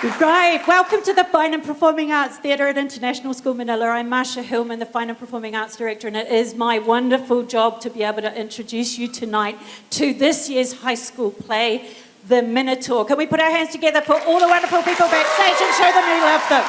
Right, welcome to the Fine and Performing Arts Theatre at International School Manila. I'm Marsha Hillman, the Fine and Performing Arts Director, and it is my wonderful job to be able to introduce you tonight to this year's high school play, The Minotaur. Can we put our hands together for all the wonderful people backstage and show them we love them?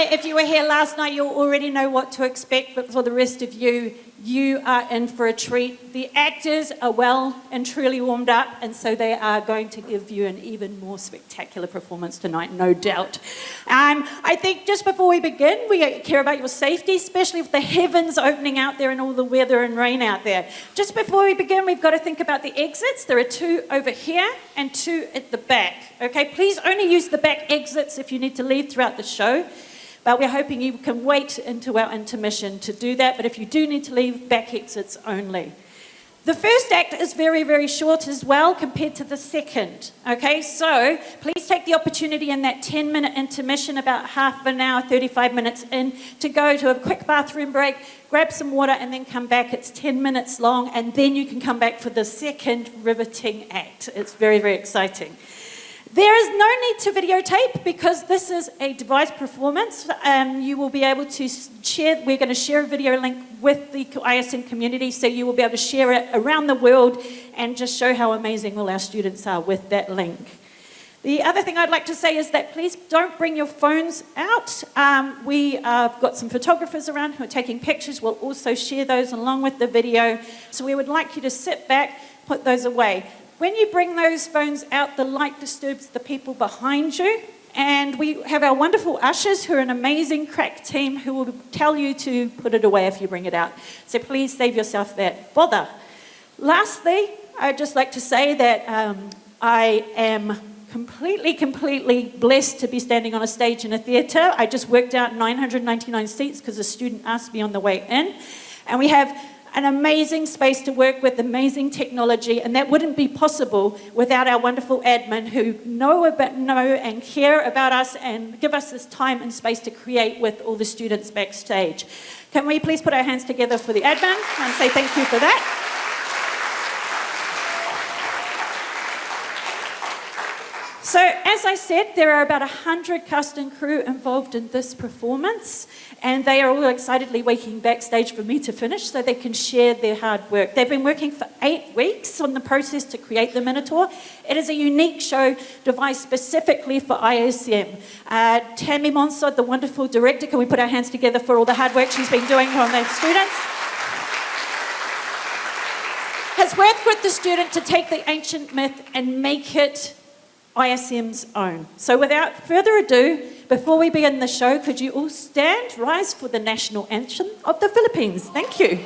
If you were here last night, you'll already know what to expect, but for the rest of you, you are in for a treat. The actors are well and truly warmed up, and so they are going to give you an even more spectacular performance tonight, no doubt. I think just before we begin, we care about your safety, especially with the heavens opening out there and all the weather and rain out there. Just before we begin, we've got to think about the exits. There are 2 over here and 2 at the back. Okay, please only use the back exits if you need to leave throughout the show. But we're hoping you can wait until our intermission to do that. But if you do need to leave, back exits only. The first act is very, very short as well compared to the second. Okay, so please take the opportunity in that 10-minute intermission, about half an hour, 35 minutes in, to go to a quick bathroom break, grab some water, and then come back. It's 10 minutes long, and then you can come back for the second riveting act. It's very, very exciting. There is no need to videotape because this is a device performance. You will be able to share, we're going to share a video link with the ISM community, so you will be able to share it around the world and just show how amazing all our students are with that link. The other thing I'd like to say is that please don't bring your phones out. We have got some photographers around who are taking pictures. We'll also share those along with the video. So we would like you to sit back, put those away. When you bring those phones out, the light disturbs the people behind you. And we have our wonderful ushers who are an amazing crack team who will tell you to put it away if you bring it out. So please save yourself that bother. Lastly, I'd just like to say that I am completely blessed to be standing on a stage in a theatre. I just worked out 999 seats because a student asked me on the way in. And we have an amazing space to work with, amazing technology, and that wouldn't be possible without our wonderful admin who know and care about us and give us this time and space to create with all the students backstage. Can we please put our hands together for the admin and say thank you for that? So, as I said, there are about 100 cast and crew involved in this performance, and they are all excitedly waiting backstage for me to finish so they can share their hard work. They've been working for 8 weeks on the process to create the Minotaur. It is a unique show devised specifically for ISM. Tammy Monsod, the wonderful director, can we put our hands together for all the hard work she's been doing on the students? Has worked with the student to take the ancient myth and make it ISM's own. So without further ado, before we begin the show, could you all stand, rise for the national anthem of the Philippines? Thank you.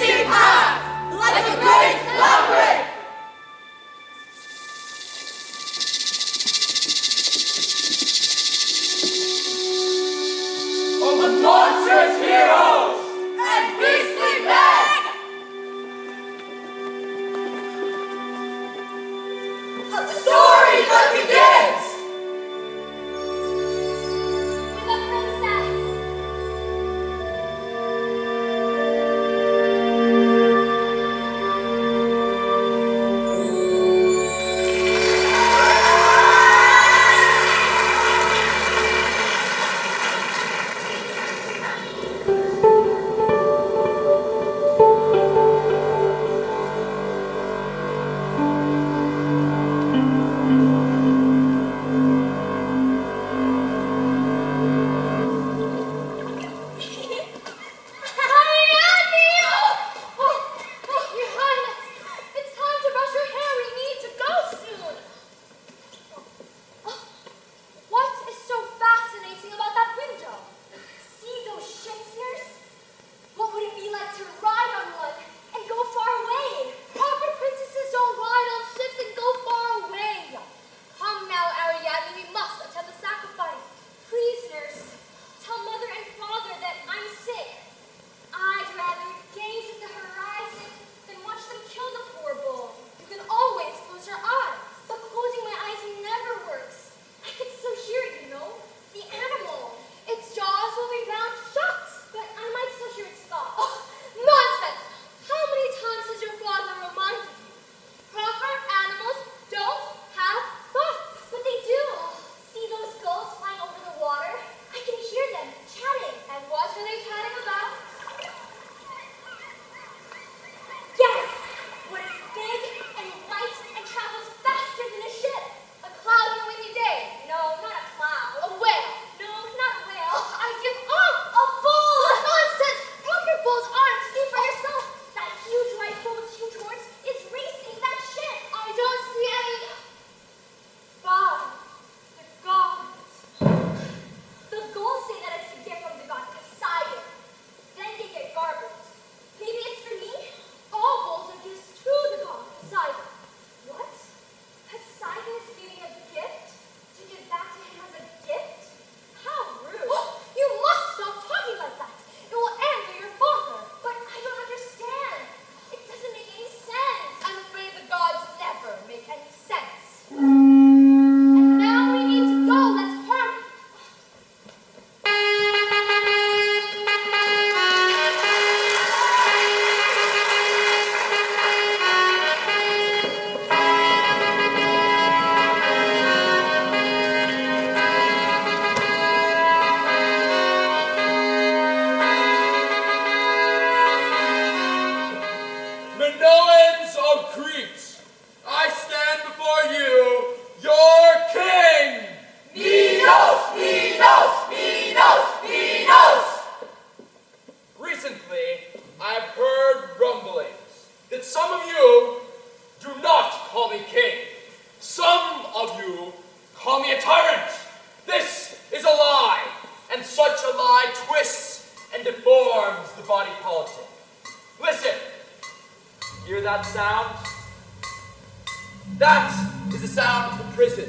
twisting paths, like a great labyrinth. Of the monstrous heroes and beastly men. A story that begins with a princess. Minoans of Crete, I stand before you, your king! Minos, Minos, Minos, Minos! Recently, I've heard rumblings that some of you do not call me king. Some of you call me a tyrant. This is a lie, and such a lie twists and deforms the body politic. Listen. Hear that sound? That is the sound of the prison,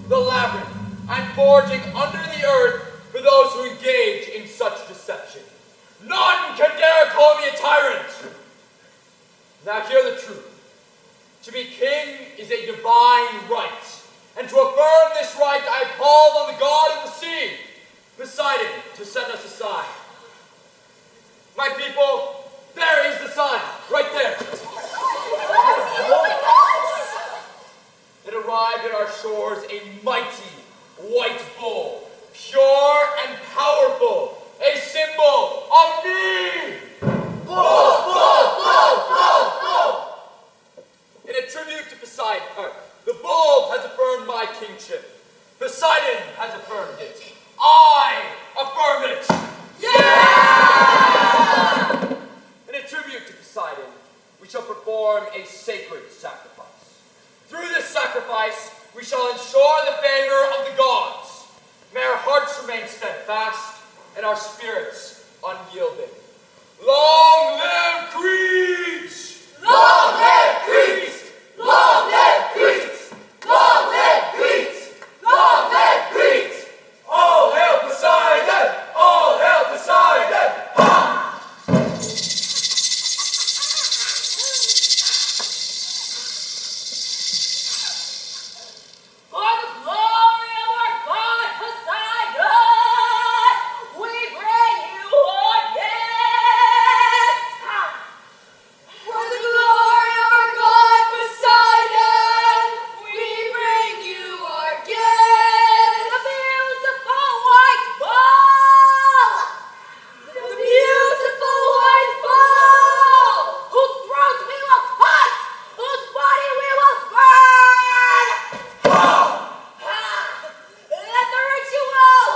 the labyrinth. I'm forging under the earth for those who engage in such deception. None can dare call me a tyrant. Now hear the truth. To be king is a divine right, and to affirm this right I have called on the god of the sea, Poseidon, to set us aside. My people, there is the sun, right there. It arrived at our shores a mighty white bull, pure and powerful, a symbol of me. Bull, bull, bull, bull, bull. In a tribute to Poseidon, the bull has affirmed my kingship. Poseidon has affirmed it. I affirm it. Yeah! In a tribute to Poseidon, we shall perform a sacred sacrifice. Through this sacrifice, we shall ensure the favor of the gods. May our hearts remain steadfast and our spirits unyielding. Long live Crete! Long live Crete! Long live Crete! Long live Crete! Long live Crete! All hail Poseidon! All hail Poseidon! Ha! For the glory of our God Poseidon, we bring you our gifts. For the glory of our God Poseidon, we bring you our gifts. The beautiful white ball. The beautiful white ball, whose throat we will cut, whose body we will burn. Let the ritual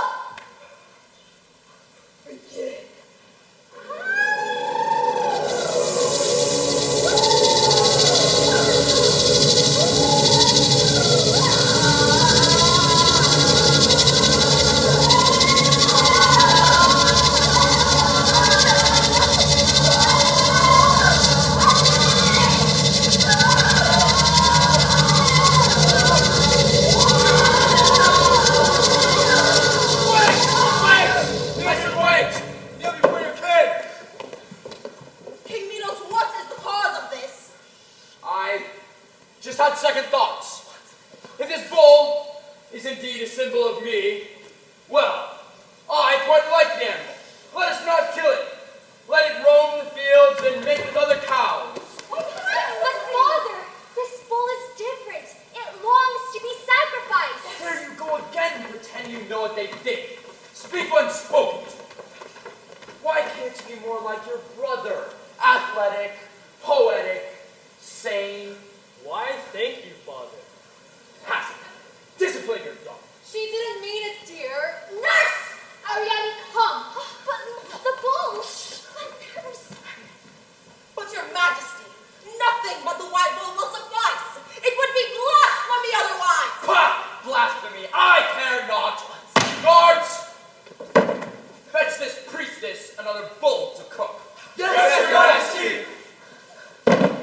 begin. Wait! Kneel before your king! King Minos, what is the cause of this? I just had second thoughts. If this bull is indeed a symbol of me, well, I quite like the animal. Let us not kill it. Let it roam the fields and mate with other cows. But father, this bull is different. It longs to be sacrificed. There you go again, you pretend you know what they think. Speak when spoken to. Why can't you be more like your brother? Athletic, poetic, sane. Why, thank you, Father. Pasiphae, discipline your dog. She didn't mean it, dear. Nurse! Ariadne, come. But the bull. My nerves. But your majesty, nothing but the white bull will suffice. It would be blasphemy otherwise. Pah! Blasphemy! I care not! Guards! Fetch this priestess another bull to cook. Yes, Your Majesty!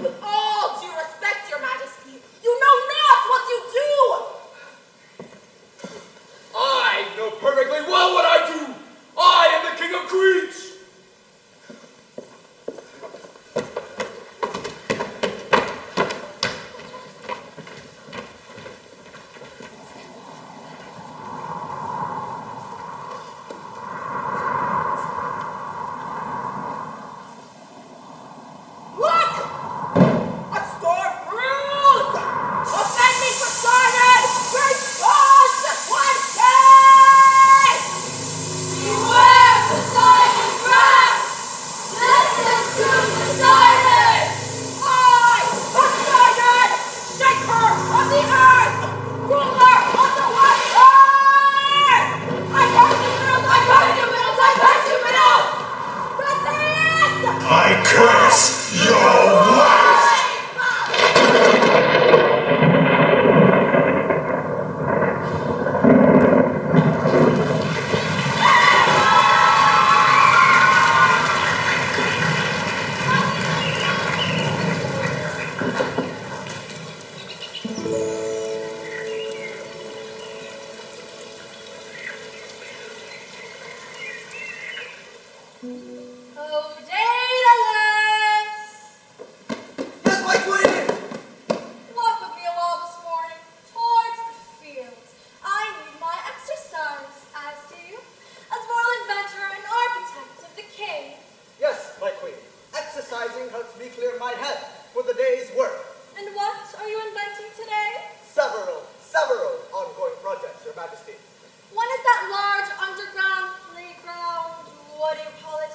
With all due respect, your majesty, you know not what you do. I know perfectly well what I do! I am the king of Crete! Look! A storm brews! Offending Poseidon! Great cause to quench! Beware Poseidon's wrath! Listen to Poseidon! I, Poseidon, shaker of the earth! Ruler of the white earth! I curse you, Minos! I curse you, Minos! I curse you, Minos! That's it! I curse your wife! Oh, Daedalus! Yes, my queen! Walk with me a while this morning, towards the fields. I need my exercise, as do you, as royal inventor and architect of the king. Yes, my queen. Exercising helps me clear my head for the day's work. And what are you inventing today? Several ongoing projects, Your Majesty. One is that large underground playground, what do you call it?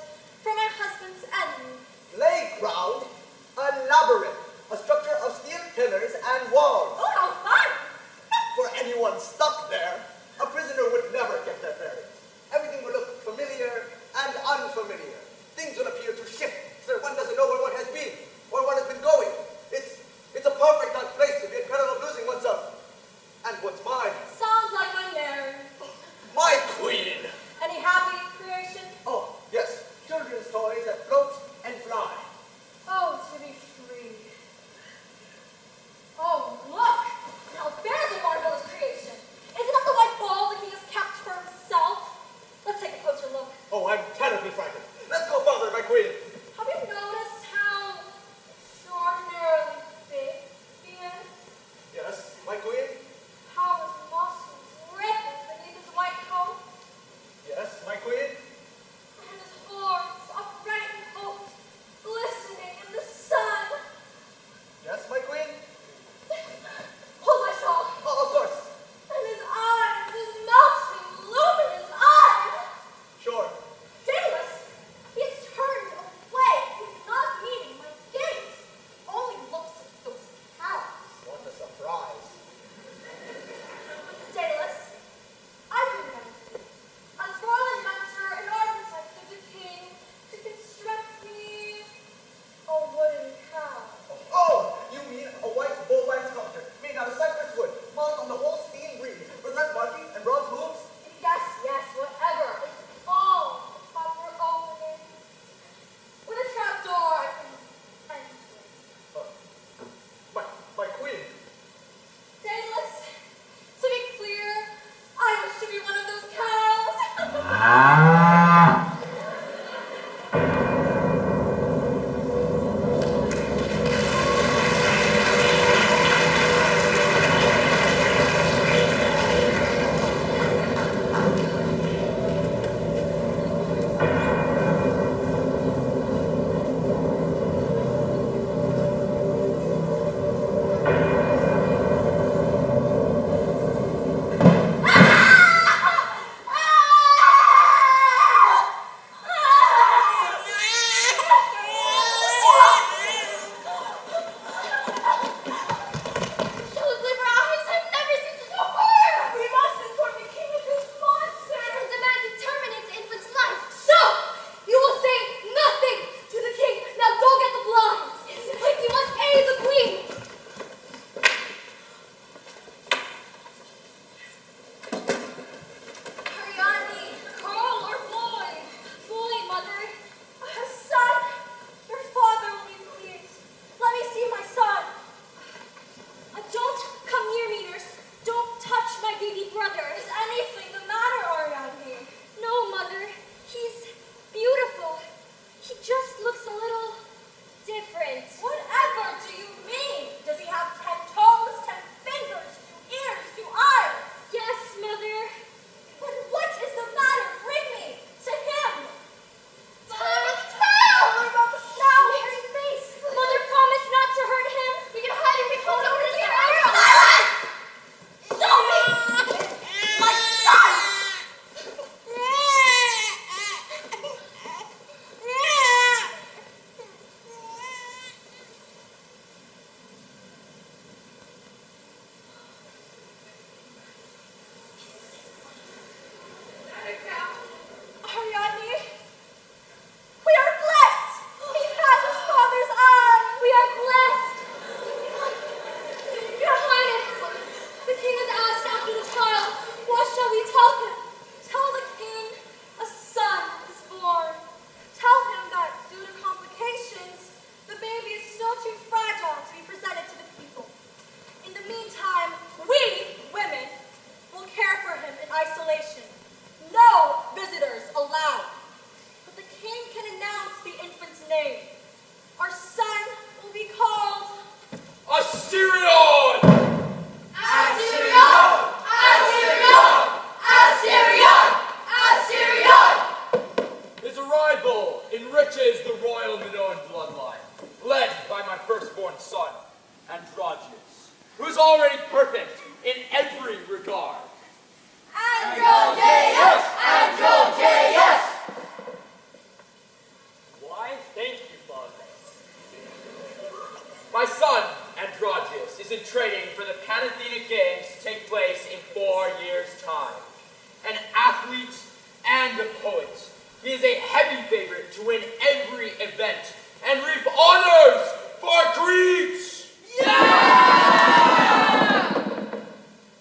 He is a heavy favorite to win every event and reap honors for Crete. Yeah!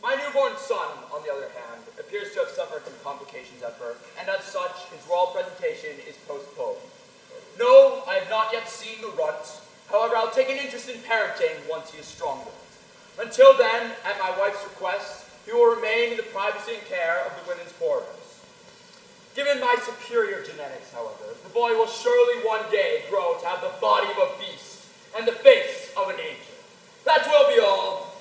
My newborn son, on the other hand, appears to have suffered from complications at birth, and as such, his royal presentation is postponed. No, I have not yet seen the runt. However, I'll take an interest in parenting once he is stronger. Until then, at my wife's request, he will remain in the privacy and care of the women's quarters. Given my superior genetics, however, the boy will surely one day grow to have the body of a beast and the face of an angel. That will be all.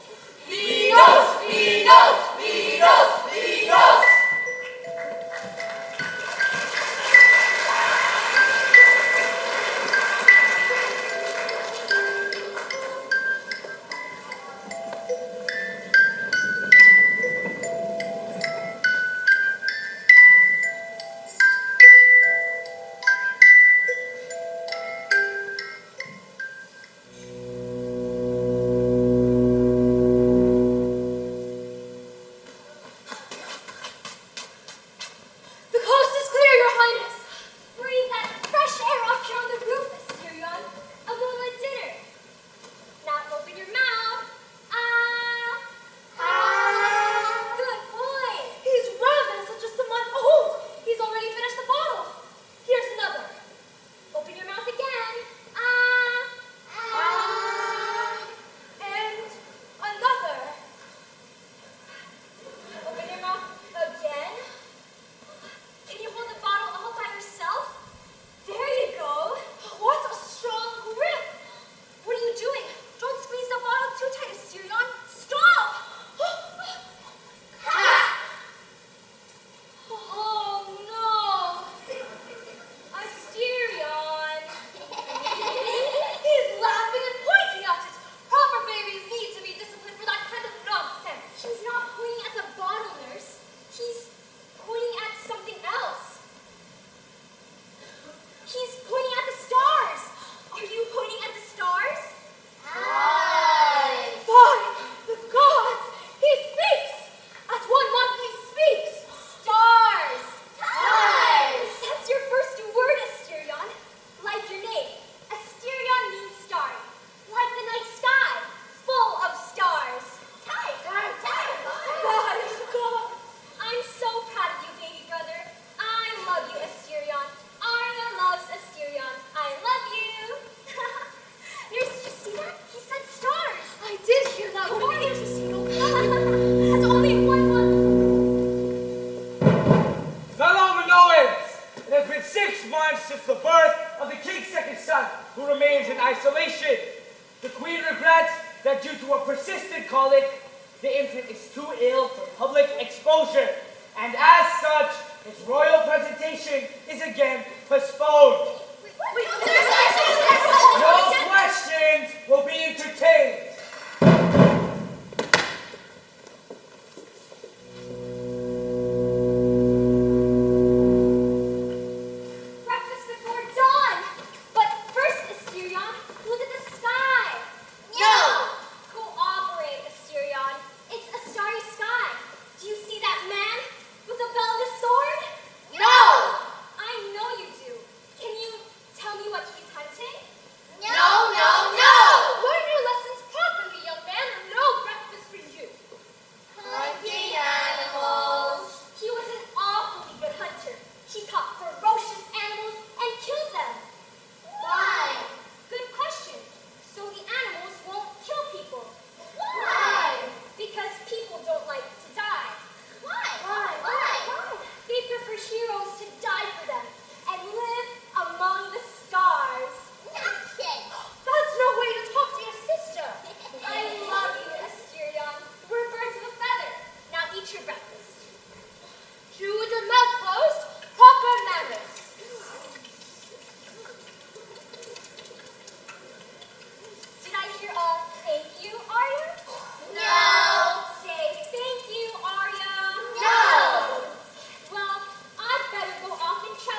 Minos! Minos! Minos! Minos!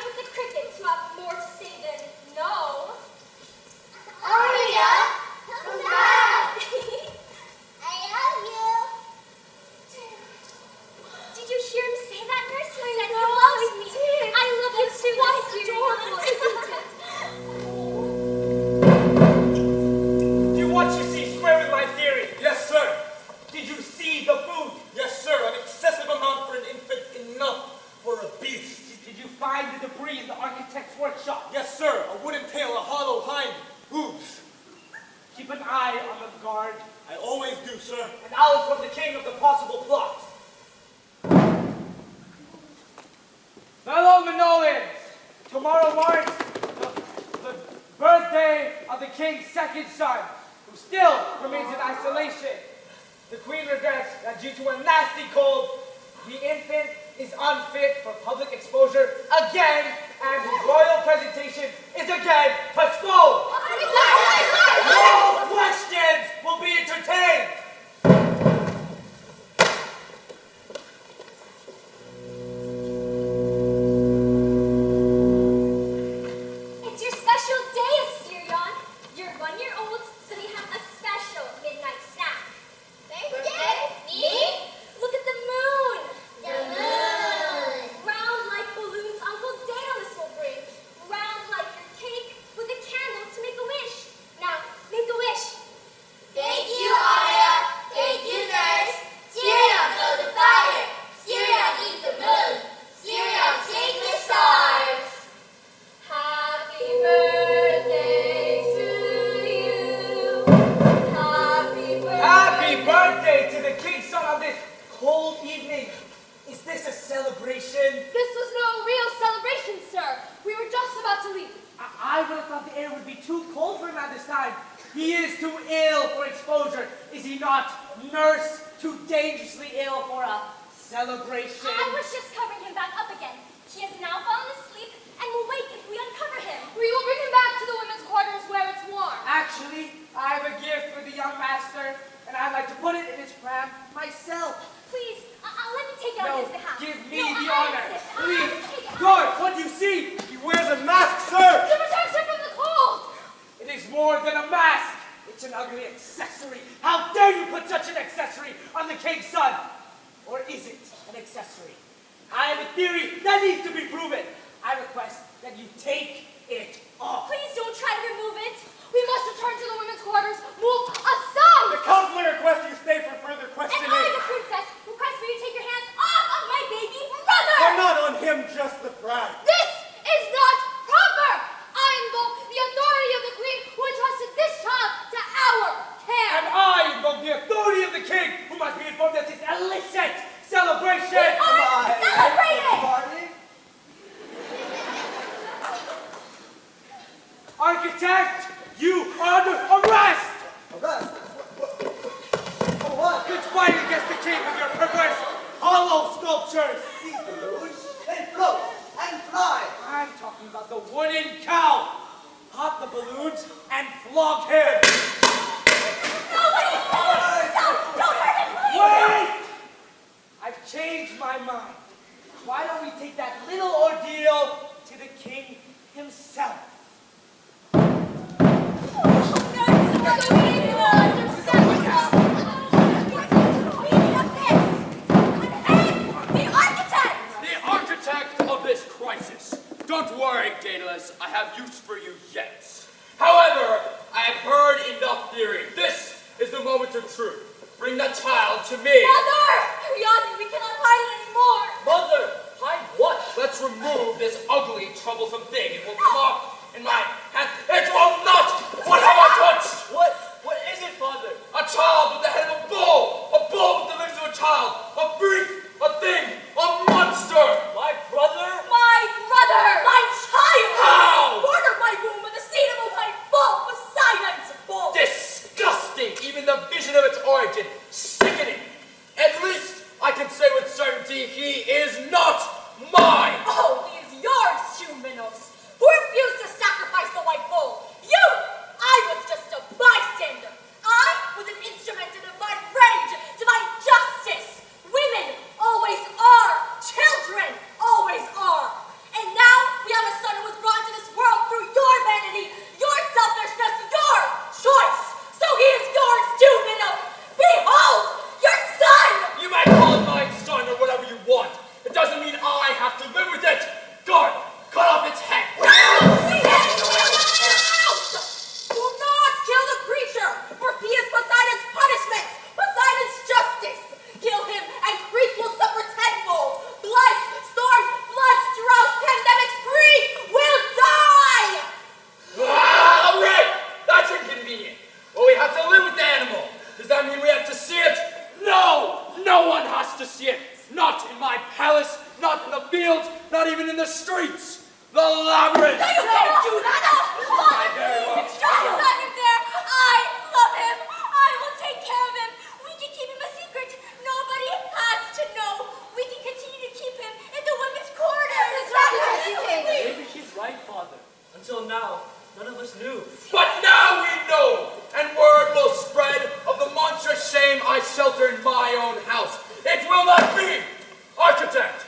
With the you find the debris in the architect's workshop? Yes, sir. A wooden tail, a hollow hind hooves. Keep an eye on the guard. I always do, sir. And I'll inform the king of the possible plot. Fellow Minoans, tomorrow marks the birthday of the king's second son, who still remains in isolation. The queen regrets that due to a nasty cold, the infant is unfit for public exposure again, and his royal presentation is again postponed. No questions will be entertained. It's your special day, Asterion. You're 1 year old, so we have a special midnight snack. Birthday? Me? Look at the moon. The moon. Round like balloons Uncle Daedalus will bring. Round like your cake with a candle to make a wish. Now, make a wish. Thank you, Aria. Thank you, nurse. Asterion, blow the fire. Asterion, eat the moon. Asterion, take the stars. Happy birthday to you. Happy birthday. Happy birthday to the king's son on this cold evening. Is this a celebration? This was no real celebration, sir. We were just about to leave. I would have thought the air would be too cold for him at this time. He is too ill for exposure. Is he not, nurse? Too dangerously ill for a celebration. I was just covering him back up again. He has now fallen asleep and will wake if we uncover him. We will bring him back to the women's quarters where it's warm. Actually, I have a gift for the young master, and I'd like to put it in his pram myself. Please, let me take it on No, his behalf. give me No, the I honor. insist. Please. I'll take it. Guard, what do you see? He wears a mask, sir. To protect him from the cold. It is more than a mask. It's an ugly accessory. How dare you put such an accessory on the king's son? Or is it an accessory? I have a theory that needs to be proven. I request that you take it off. Please don't try to remove it. We must return to the women's quarters. Move aside. The counselor requests you stay for further And questioning. I, the princess, request for you to take your hands off of my baby brother. But not on him, just the bride. This is not proper. I invoke the authority of the queen who entrusted this child to our care. And I invoke the authority of the king, who must be informed of this illicit celebration. We are celebrating. Party? Architect, you are under arrest! Arrest? For what? Conspiring against the king with your perverse hollow sculptures. These balloons, they float and fly. I'm talking about the wooden cow. Pop the balloons and flog him. Nobody, stop. Don't hurt him, please. Wait! I've changed my mind. Why don't we take that little ordeal to the king himself? The architect of this crisis. Don't worry, Daedalus. I have use for you yet. However, I have heard enough theory. This is the moment of truth. Bring that child to me. Mother! Ariadne, we cannot hide it anymore. Mother, hide what? Let's remove this ugly, troublesome thing. It will come off in my hand. It will not! What have I touched? What is it, Father? A child with the head of a bull! A bull with the limbs of a child! A freak! A thing! A monster! My brother? My brother! My child! How? Born of my womb and the seed of a white bull! Poseidon's bull! Disgusting! Even the vision of its origin. Sickening! At least I can say with certainty he is not mine! Oh, he is yours, too, Minos, who refused to sacrifice the fields, not even in the streets. The labyrinth. No, you can't do that. I very well. Just let him there. I love him. I will take care of him. We can keep him a secret. Nobody has to know. We can continue to keep him in the women's quarters. Maybe she's right, Father. Until now, none of us knew. But now we know, and word will spread of the monstrous shame I shelter in my own house. It will not be! Architect,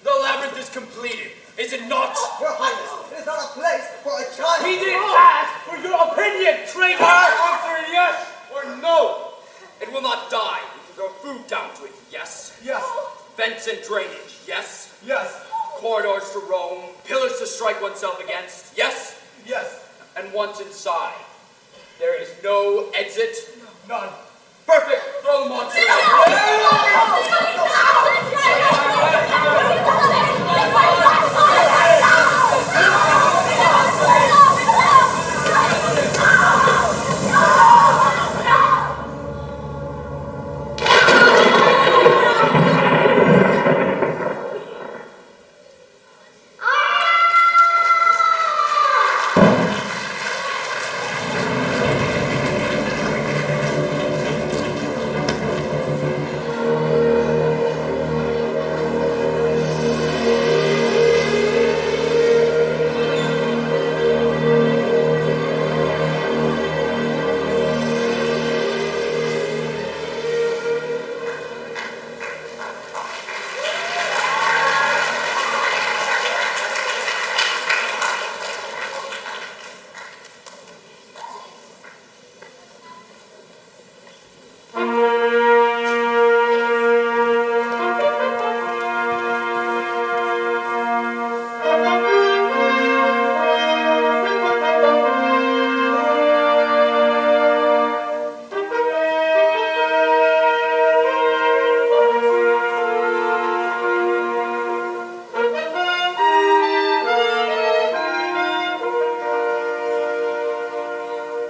the labyrinth is completed, is it not? Your Highness, it is not a place for a child. We didn't ask for your opinion, traitor! Answer yes or no. It will not die. We can throw food down to it, yes? Yes. Vents and drainage, yes? Yes. Corridors to roam, pillars to strike oneself against, yes? Yes. And once inside, there is no exit? None. Perfect! Throw the monster out!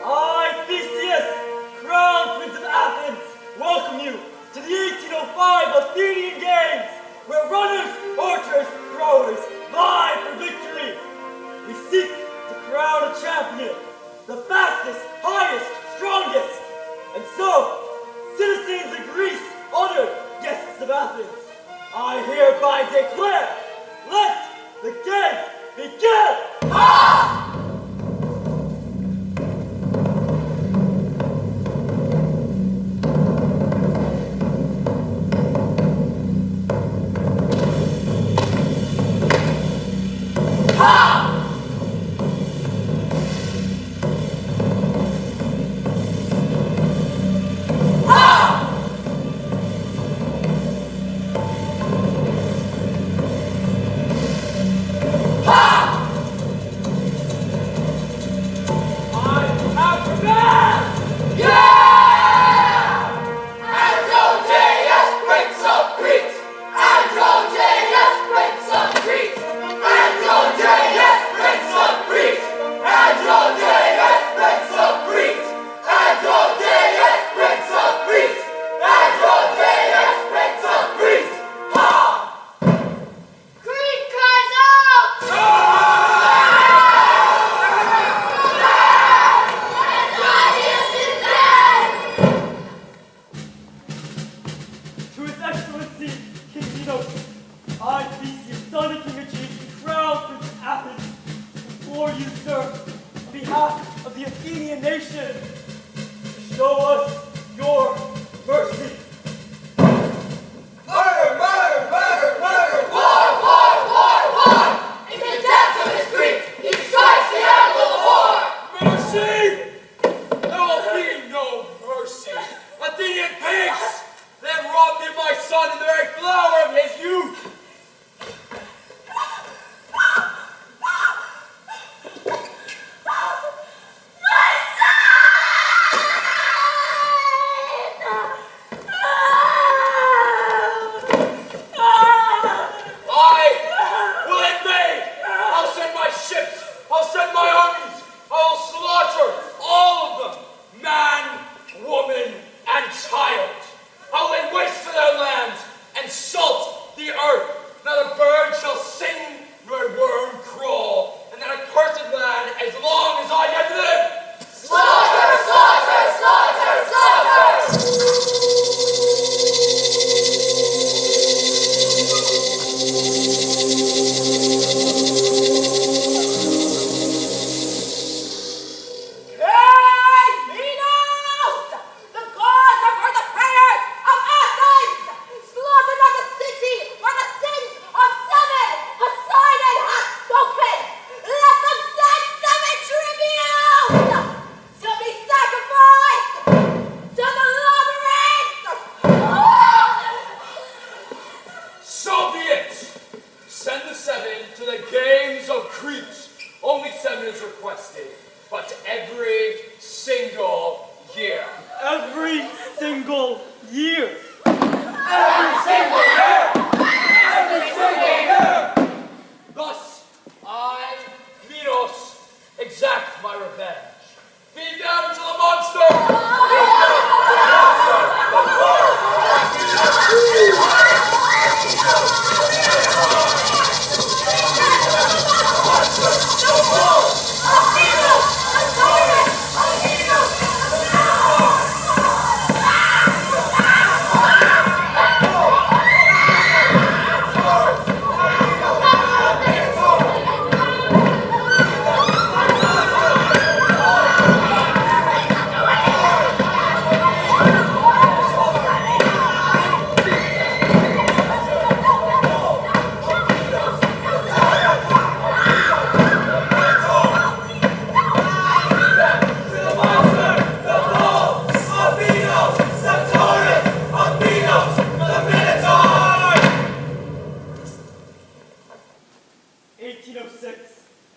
I, Theseus, crown prince of Athens, welcome you to the 1805 Athenian Games, where runners, archers, throwers vie for victory. We seek to crown a champion, the fastest, highest, strongest. And so, citizens of Greece, honored guests of Athens, I hereby declare, let the games begin! Of the Athenian nation, show us your mercy. Murder, murder, murder, murder! War, war, war, war! In the depths of his grief, he strikes the anvil of war! Mercy! There will be no mercy! Athenian pigs! They have robbed me of my son in the very flower of his youth! Crete. Only 7 is requested, but every single year. Every single year. Every single year! Every single year! Thus, I, Minos, exact my revenge. Feed them to the monster!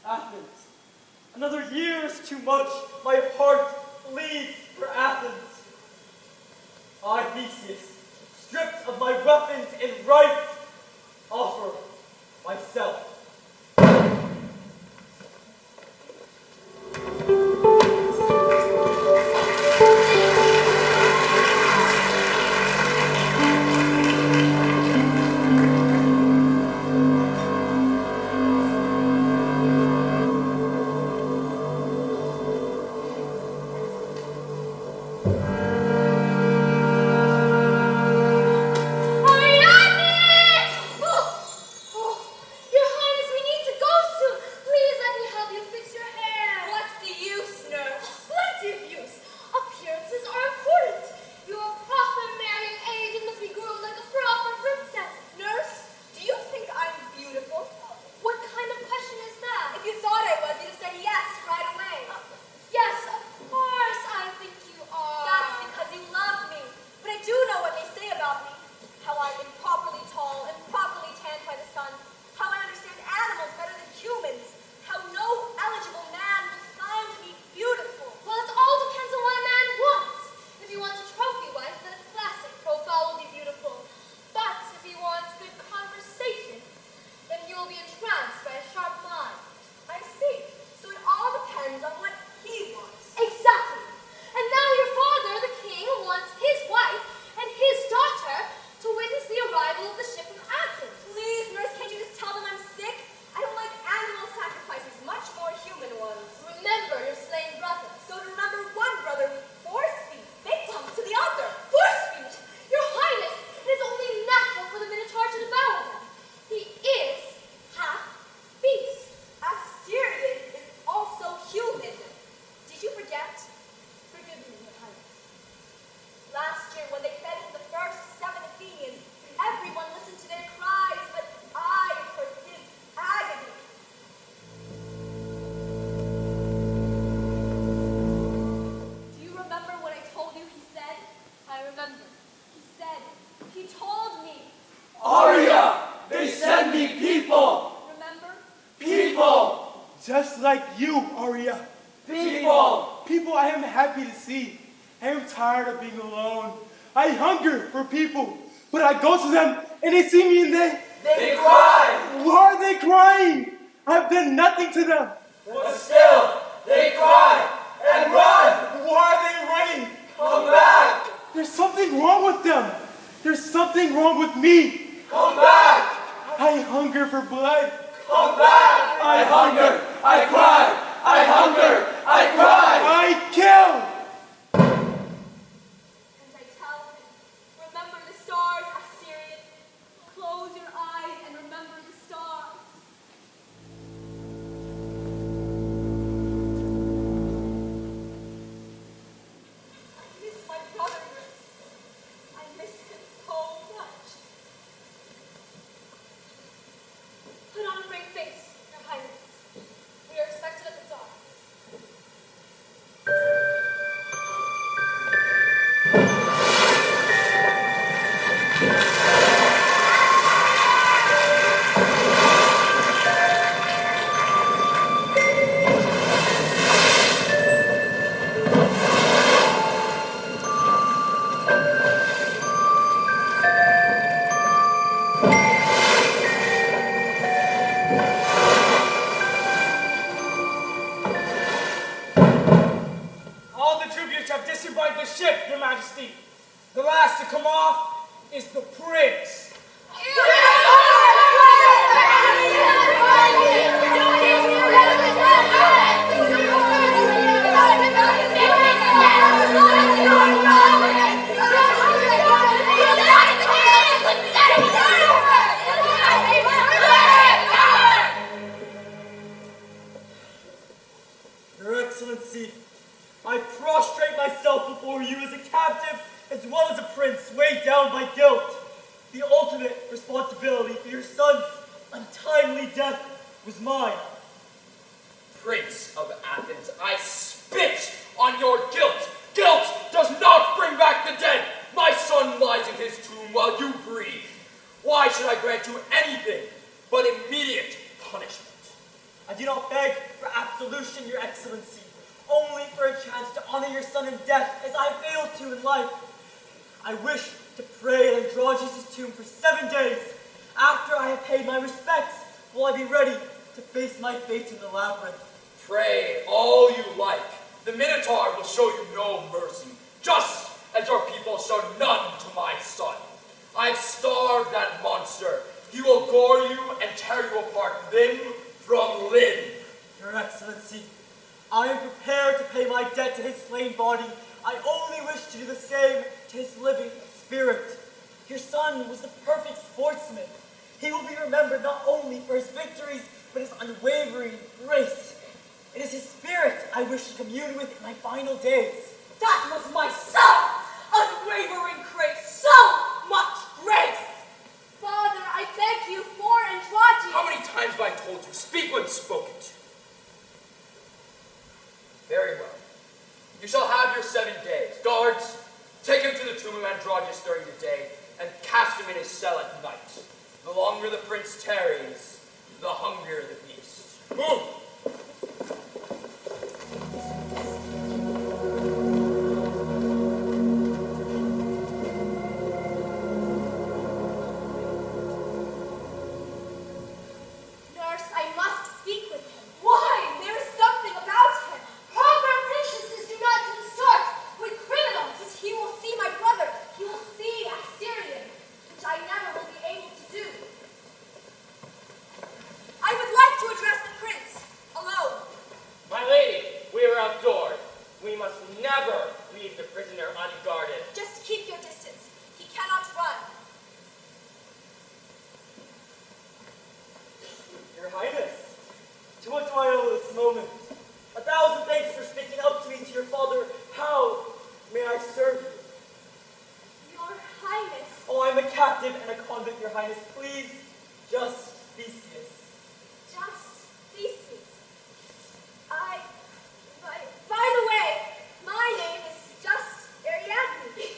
Athens. Another year is too much. My heart bleeds for Athens. I, Theseus, stripped of my weapons and rights, offer myself. Just like you, Aria. People I am happy to see. I am tired of being alone. I hunger for people. But I go to them and they see me and they cry. Why are they crying? I've done nothing to them. But still, they cry and run. Why are they running? Come back. There's something wrong with them. There's something wrong with me. Come back. I hunger for blood. Come back. I hunger. I cry. I hunger. I cry. I kill. And I tell him, remember the stars, Asterion. Close your eyes and remember the stars. I miss my brother, Nurse. I miss him so much. Put on a brave face, Your Highness. We are expected at the dawn. All the tributes have disembarked the ship, Your Majesty. The last to come off is the prince. Your Excellency, I prostrate myself before you as a captive as well as a prince weighed down by guilt. The ultimate responsibility for your son's untimely death was mine. Prince of Athens, I spit on your guilt. Guilt does not bring back the dead. My son lies in his tomb while you breathe. Why should I grant you anything but immediate punishment? I do not beg for absolution, Your Excellency, only for a chance to honor your son in death as I failed to in life. I wish to pray at Androgeus' tomb for 7 days. After I have paid my respects, will I be ready to face my fate in the labyrinth. Pray all you like. The Minotaur will show you no mercy, just as your people showed none to my son. I have starved that monster. He will gore you and tear you apart limb from limb. Your Excellency, I am prepared to pay my debt to his slain body. I only wish to do the same to his living spirit. Your son was the perfect sportsman. He will be remembered not only for his victories, but his unwavering grace. It is his spirit I wish to commune with in my final days. That was my son! Unwavering grace, so much grace! Father, I beg you for Androgeus. How many times have I told you, speak when spoken to? Very well. You shall have your 7 days. Guards, take him to the tomb of Androgeus during the day, and cast him in his cell at night. The longer the prince tarries, the hungrier the beast. Move! Nurse, I must speak with him. Why? There is something about him. Proper princesses do not consort with criminals. But he will see my brother. He will see Asterion, which I never will be able to do. I would like to address the prince alone. My lady, we are outdoors. We must never leave the prisoner unguarded. Just keep your distance. He cannot run. Your Highness, to what do I owe this moment? 1,000 thanks for speaking up to me to your father. How may I serve you? Your Highness. Oh, I'm a captive and a convict, Your Highness. Please, just Theseus. Just Theseus. By the way, my name is just Ariadne.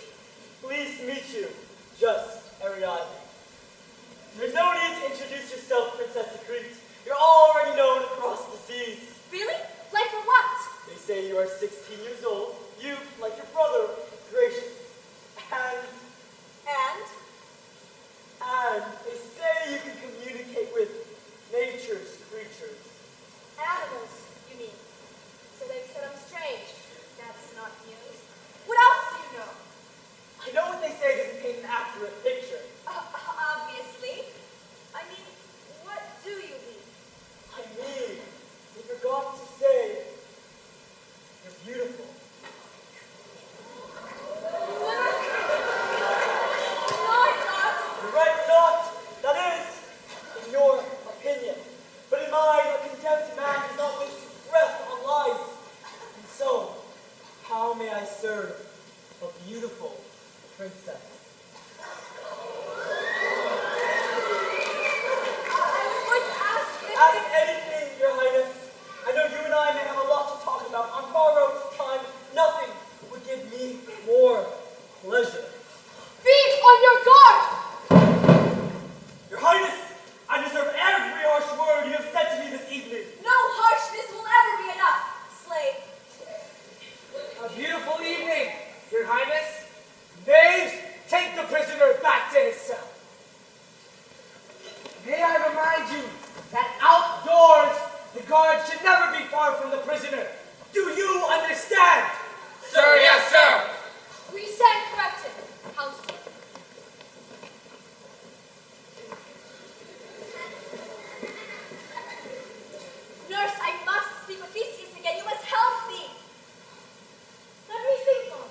Pleased to meet you, just Ariadne. There's no need to introduce yourself, Princess of Crete. You're already known across the seas. Really? guard should never be far from the prisoner. Do you understand? Sir, yes, sir. We stand corrected, Counselor. Nurse, I must speak with Theseus again. You must help me. Let me think on it.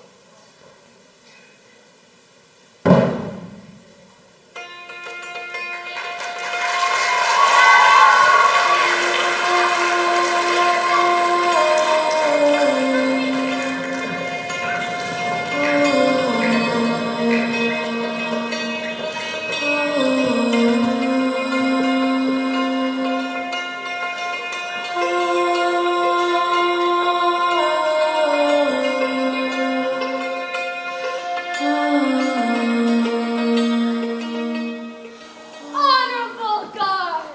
Honorable guards!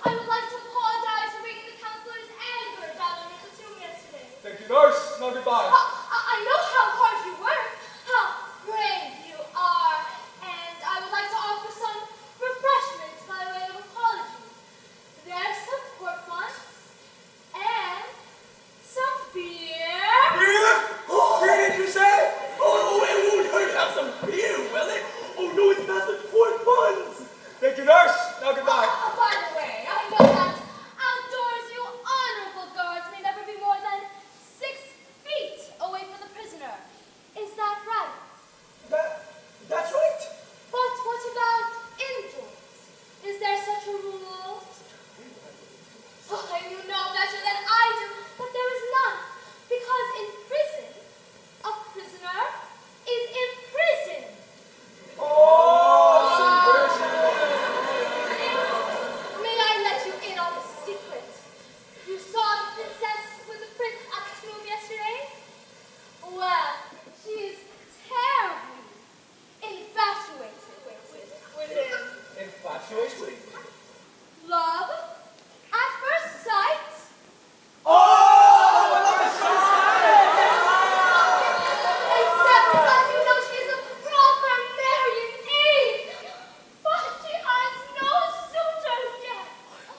I would like to apologize for bringing the counselor's anger down under the tomb yesterday. Thank you, nurse. Now goodbye. I know how hard you work, how brave you are, and I would like to offer some refreshments by way of apology. There's some pork buns and some beer. Beer? Oh, beer did you say? Oh, it won't hurt to have some beer, will it? Oh no, it's not the pork buns. Thank you, nurse. Now goodbye. By the way, I know that outdoors you honorable guards may never be more than 6 feet away from the prisoner. Is that right? That's right. But what about indoors? Is there such a rule? Oh, you know better than I do, but there is none. Because in prison, a prisoner is in prison. May I let you in on a secret? You saw the princess with the prince at the tomb yesterday? Well, she is terribly infatuated with him. Infatuation. Love at first sight? Except because you know she is a proper married age. But she has no suitors yet.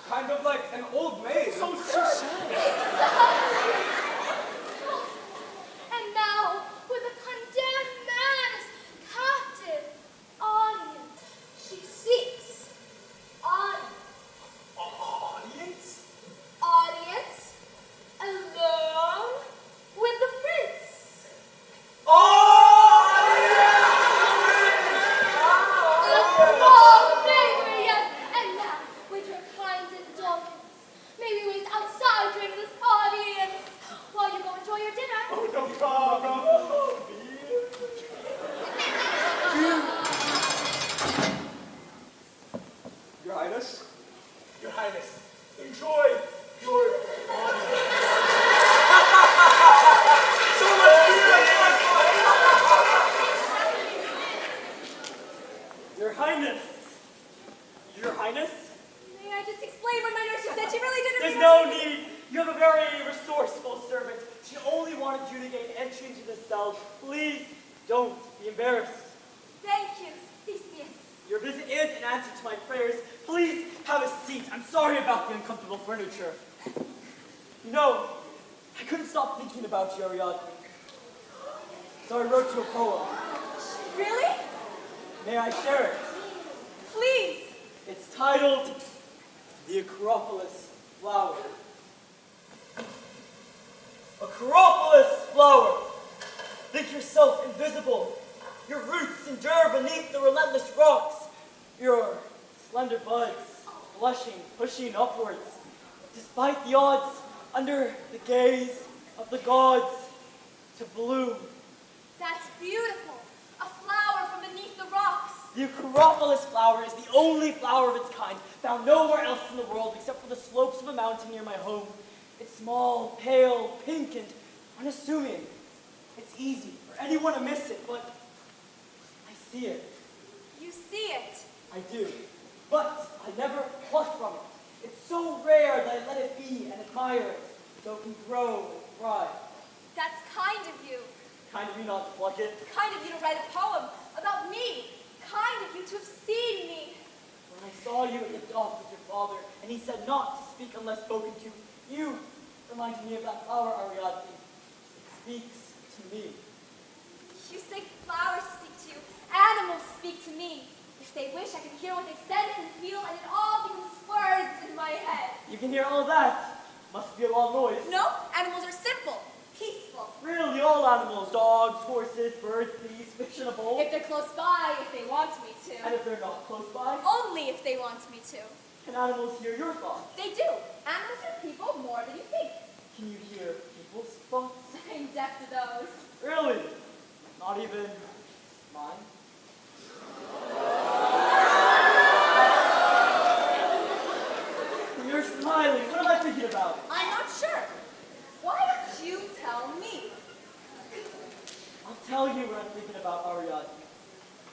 Kind of like an old maid. So sad. And now, with a condemned man as captive audience, she seeks audience. Audience? Audience alone with the prince. A small favor, yes. And now, with your kind indulgence, may we wait outside during this audience while you go enjoy your dinner. Oh, no problem. Your Highness. Your Highness, enjoy your audience. So much beer. Your Highness. Your Highness? May I just explain what my nurse just said? She really didn't There's mean no need. You have a very resourceful servant. She only wanted you to gain entry into the cell. Please don't be embarrassed. Thank you, Theseus. Your visit is an answer to my prayers. Please have a seat. I'm sorry about the uncomfortable furniture. You know, I couldn't stop thinking about you, Ariadne. So I wrote you a poem. Really? May I share it? Please. It's titled The Acropolis Flower. Acropolis Flower! Think yourself invisible. Your roots endure beneath the relentless rocks. Your slender buds, blushing, pushing upwards. Despite the odds, under the gaze of the gods, to bloom. That's beautiful. A flower from beneath the rocks. The Acropolis flower is the only flower of its kind, found nowhere else in the world except for the slopes of a mountain near my home. It's small, pale, pink, and unassuming. It's easy for anyone to miss it, but I see it. You see it. I do. But I never pluck from it. It's so rare that I let it be and admire it, so it can grow and thrive. That's kind of you. Kind of you not to pluck it. Kind of you to write a poem about me. Kind of you to have seen me. When I saw you at the dock with your father, and he said not to speak unless spoken to, you reminded me of that flower, Ariadne. It speaks to me. You say flowers speak to you, animals speak to me. If they wish, I can hear what they sense and feel, and it all becomes words in my head. You can hear all that. Must be a long noise. No, animals are simple, peaceful. Really, all animals, dogs, horses, birds, bees, fish in a bowl. If they're close by, if they want me to. And if they're not close by? Only if they want me to. Can animals hear your thoughts? They do. Animals hear people more than you think. Can you hear people's thoughts? I'm deaf to those. Really? Not even mine? You're smiling. What am I thinking about? I'm not sure. Why don't you tell me? I'll tell you what I'm thinking about, Ariadne.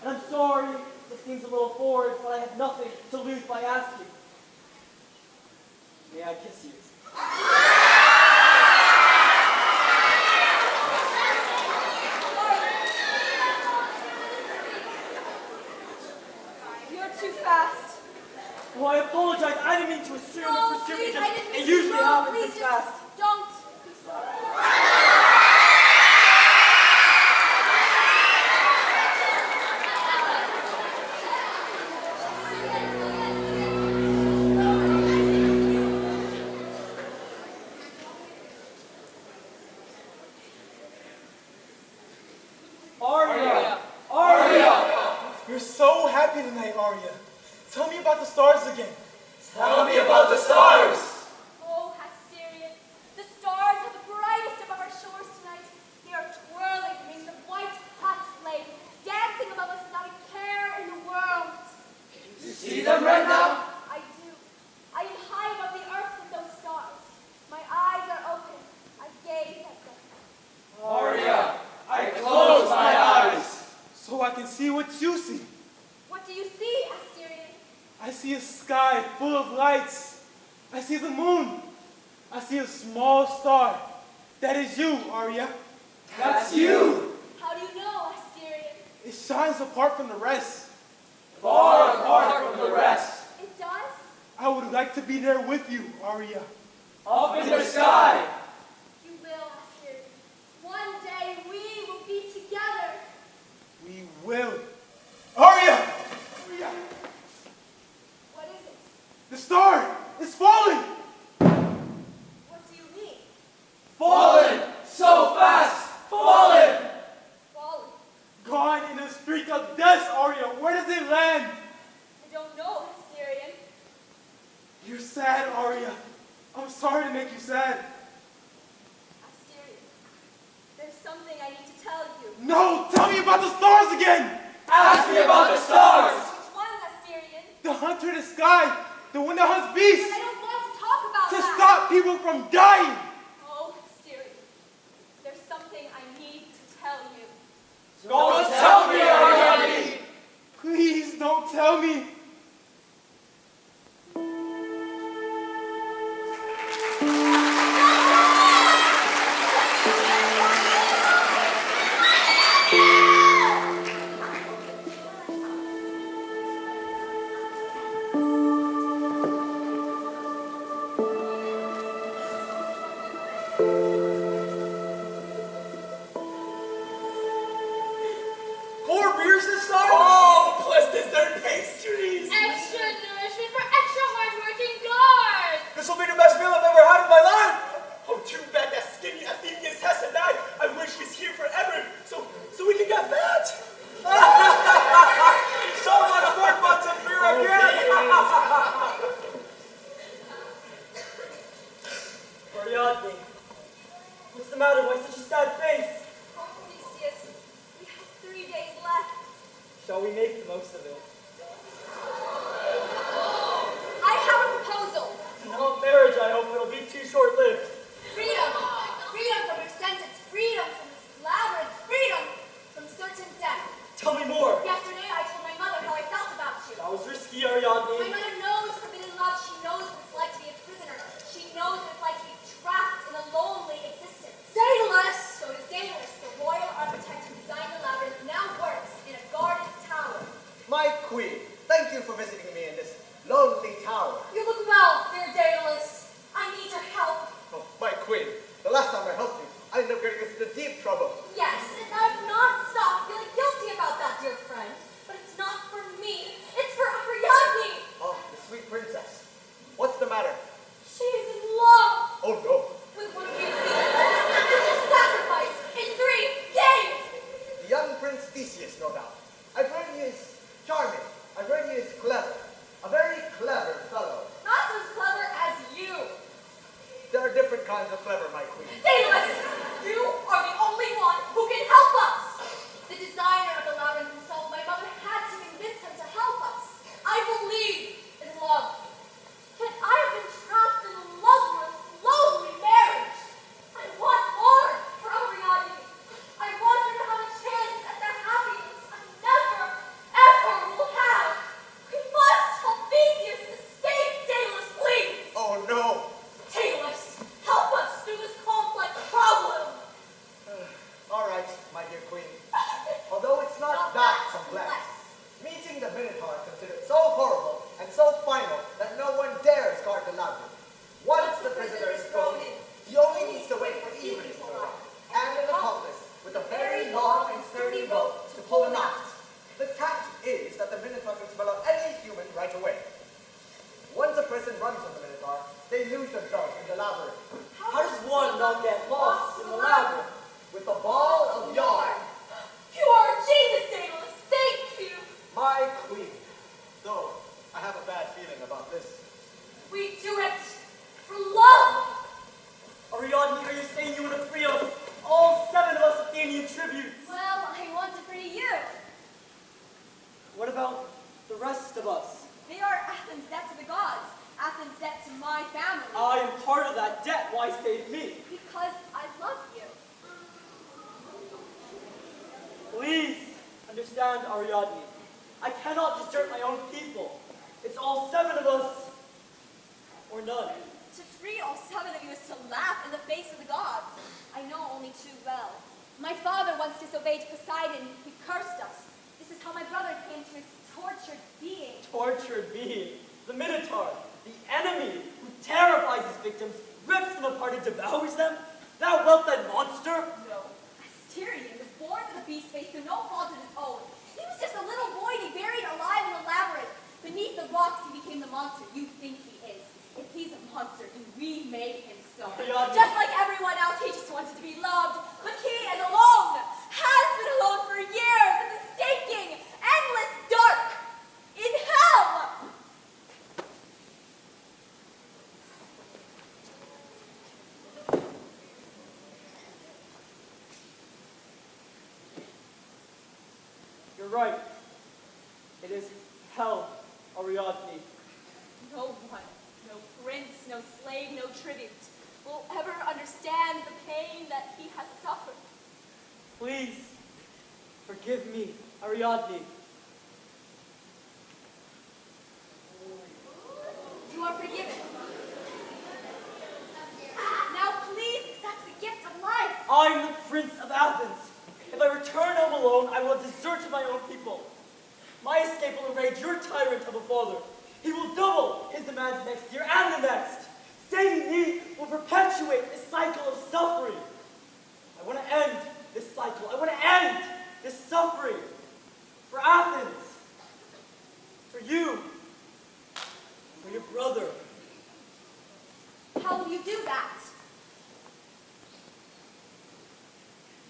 And I'm sorry, it seems a little forward, but I have nothing to lose by asking. May I kiss you? You're too fast. Oh, I apologize. I didn't mean to assume No, or presume please, it I didn't mean it to. usually No, happens please, this just fast. don't. Aria! You're so happy tonight, Arya. Tell me about the stars again. Tell me about the stars! Oh, Asterion, the stars are the brightest above our shores tonight. They are twirling in the white hot flame, dancing above us without a care in the world. You see them right now? I do. I am high above the earth with those stars. My eyes are open. I gaze at them. Arya, I close my eyes. So I can see what you see. What do you see, Asterion? I see a sky full of lights. I see the moon. I see a small star. That is you, Arya. That's you. How do you know, Asterion? It shines apart from the rest. Far apart from the rest. It does? I would like to be there with you, Arya. Up in the sky. You will, Asterion. One day we will be together. We will. Arya! Arya! What is it? The star is falling! What do you mean? Fallen so fast. Fallen. Fallen? Gone in a streak of dust, Arya. Where does it land? I don't know, Asterion. You're sad, Arya. I'm sorry to make you sad. Asterion, there's something I need to tell you. No, tell me about the stars again! Ask me about the stars. Which ones, Asterion? The hunter in the sky, the one that hunts beasts, I don't want to talk about to that. stop people from dying. Oh, Asterion, there's something I need to tell you. Don't tell me, Ariadne. Please don't tell me. More beers this time? Oh, plus dessert pastries. Extra nourishment for extra hardworking guards. This will be the best meal I've ever had in my life. Oh, too bad that skinny Athenian has to die. I wish he's here forever, so we can get fat. Someone want a 4 months of beer again? Ariadne, what's the matter? Why such a sad face? Oh, Theseus, we have 3 days left. Shall we make the most of it? I have a proposal. No marriage, I hope it'll be too short-lived. Freedom. Freedom from your sentence. Freedom from this labyrinth. Freedom from certain death. Tell me more. Yesterday, I told my mother how I felt about you. That was risky, My Ariadne. mother knows forbidden love. She knows what it's like to be a prisoner. She knows what it's like to be trapped in a lonely existence. Daedalus! So it is Daedalus, the royal architect who designed the labyrinth, now works in a guarded tower. My matter? She is in love Oh no. with one of you Minos Sacrifice in 3 days. The young Prince Theseus, no doubt. I've heard he is charming. I've heard he is clever. A very clever fellow. Not as clever as you. There are different kinds of clever, my queen. Theseus, you are the only one who can help us. The designer of the labyrinth himself, my mother had to convince him to help us. I believe in love. Yet I have been trapped in a loveless, lonely marriage. I want more for Ariadne. I want her to have a chance at the happiness I never, ever will have. We must help Theseus escape, Daedalus, please. Oh no. Daedalus, help us through this complex problem. All right, my dear queen. Although it's not that complex, meeting the Minotaur is considered so horrible and so final that no one dares guard the labyrinth. Once the prisoner is thrown in, he only needs to wait for evening to arrive, and an accomplice with a very long and sturdy rope to pull him out. The catch is that the Minotaur can smell out any human right away. Once a person runs from the Minotaur, they lose themselves in the labyrinth. How does one not get lost in the labyrinth? With a ball of yarn. You are a genius, Daedalus. Thank you. My queen. Though, I have a bad feeling about this. We do it for love. Ariadne, are you saying you want to free us? All 7 of us Athenian tributes. Well, I want to free you. What about the rest of us? They are Athens' debt to the gods. Athens' debt to my family. I am part of that debt. Why save me? Because I love you. Please understand, Ariadne. I cannot desert my own people. It's all 7 of us, or none. To free all 7 of you is to laugh in the face of the gods. I know only too well. My father once disobeyed Poseidon. He cursed us. This is how my brother came to his tortured being. Tortured being. The Minotaur, the enemy who terrifies his victims, rips them apart and devours them? Thou whelp-fed monster? No. Asterion was born with a beast face through no fault of his own. He was just a little boy he buried alive in the labyrinth. Beneath the rocks he became the monster you think he is. If he's a monster, then we made him so. Ariadne. Just like everyone else, he just wanted to be loved. But he is alone. Has been alone for years in the stinking, endless dark. In hell. You're right. It is hell, Ariadne. No one, no prince, no slave, no tribute will ever understand the pain that he has suffered. Please, forgive me, Ariadne. You are forgiven. Now please accept the gift of life. I'm the Prince of Athens. If I return home alone, I will desert my own people. My escape will enrage your tyrant of a father. He will double his demands next year and the next. Saving me will perpetuate this cycle of suffering. I want to end this cycle. I want to end this suffering. For Athens. For you. For your brother. How will you do that?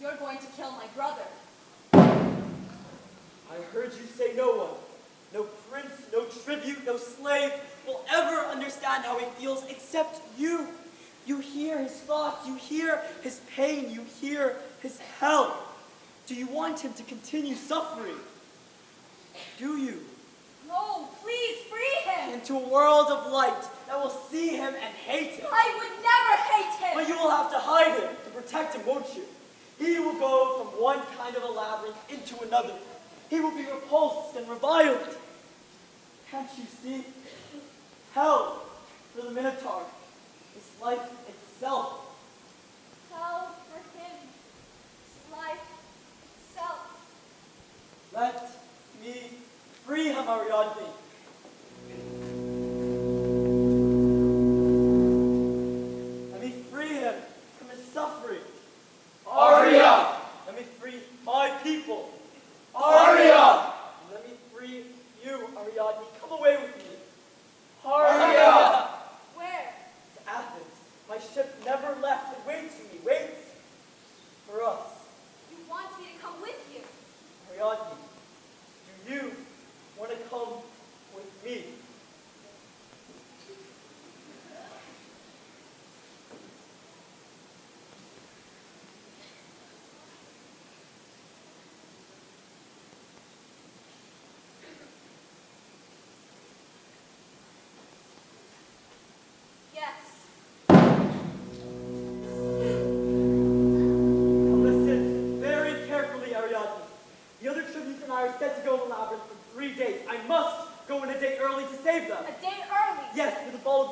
You're going to kill my brother. I heard you say no one. No prince, no tribute, no slave will ever understand how he feels except you. You hear his thoughts, you hear his pain, you hear his hell. Do you want him to continue suffering? Do you? No, please free him. Into a world of light that will see him and hate him. I would never hate him. But you will have to hide him to protect him, won't you? He will go from one kind of a labyrinth into another. He will be repulsed and reviled. Can't you see? Hell for the Minotaur is life itself. Hell for him is life itself. Let me free him, Ariadne. Let me free him from his suffering. Aria! Let me free my people. Aria! Let me free you, Ariadne. Come away with me. Aria! Where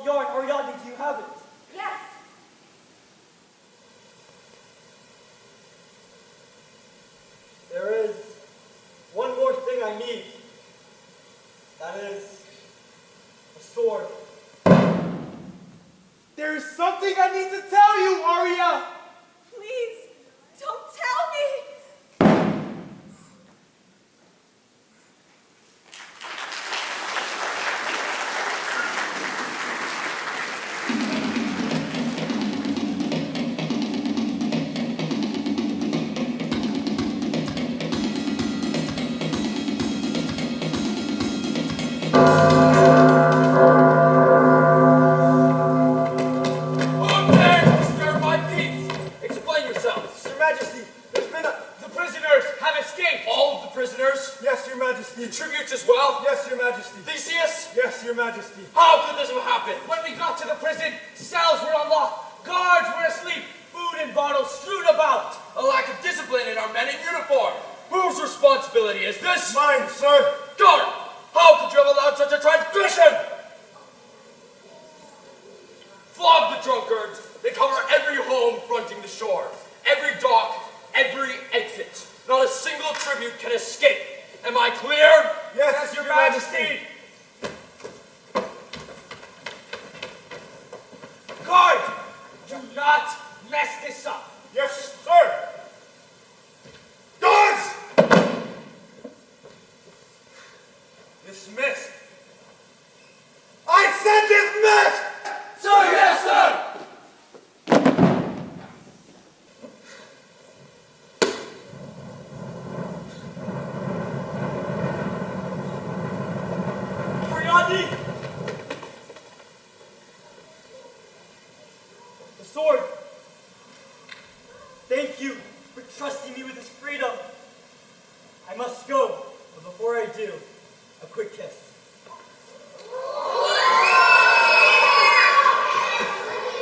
the yarn. Ariadne, do you have it? Yes. There is one more thing I need. That is a sword. There's something I need to tell you, Aria. Please, don't tell me. Who dares disturb my peace? Explain yourselves. Your Majesty, there's been a... The prisoners have escaped. All of the prisoners? Yes, Your Majesty. The tributes as well? Yes, Your Majesty. Theseus? Yes, Your Majesty. How could this have happened? When we got to the prison, cells were unlocked, guards were asleep, food and bottles strewn about. A lack of discipline in our men in uniform. Whose responsibility is this? Mine, sir. Guard! How could you have allowed such a transgression? Flog the drunkards. They cover every home fronting the shore, every dock, every exit. Not a single tribute can escape. Am I clear? Yes, Your Majesty. Guard, do not mess this up. Yes, sir. Guards! Dismissed. I said dismissed! Sir, yes, sir! Ariadne! The sword. Thank you for trusting me with this freedom. I must go, but before I do, a quick kiss.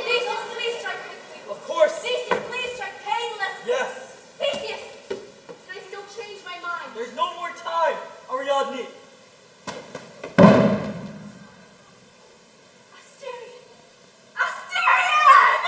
Theseus, please strike quickly. Of course. Theseus, please strike painlessly. Yes. Theseus, can I still change my mind? There's no more time, Ariadne. Asterion! Asterion!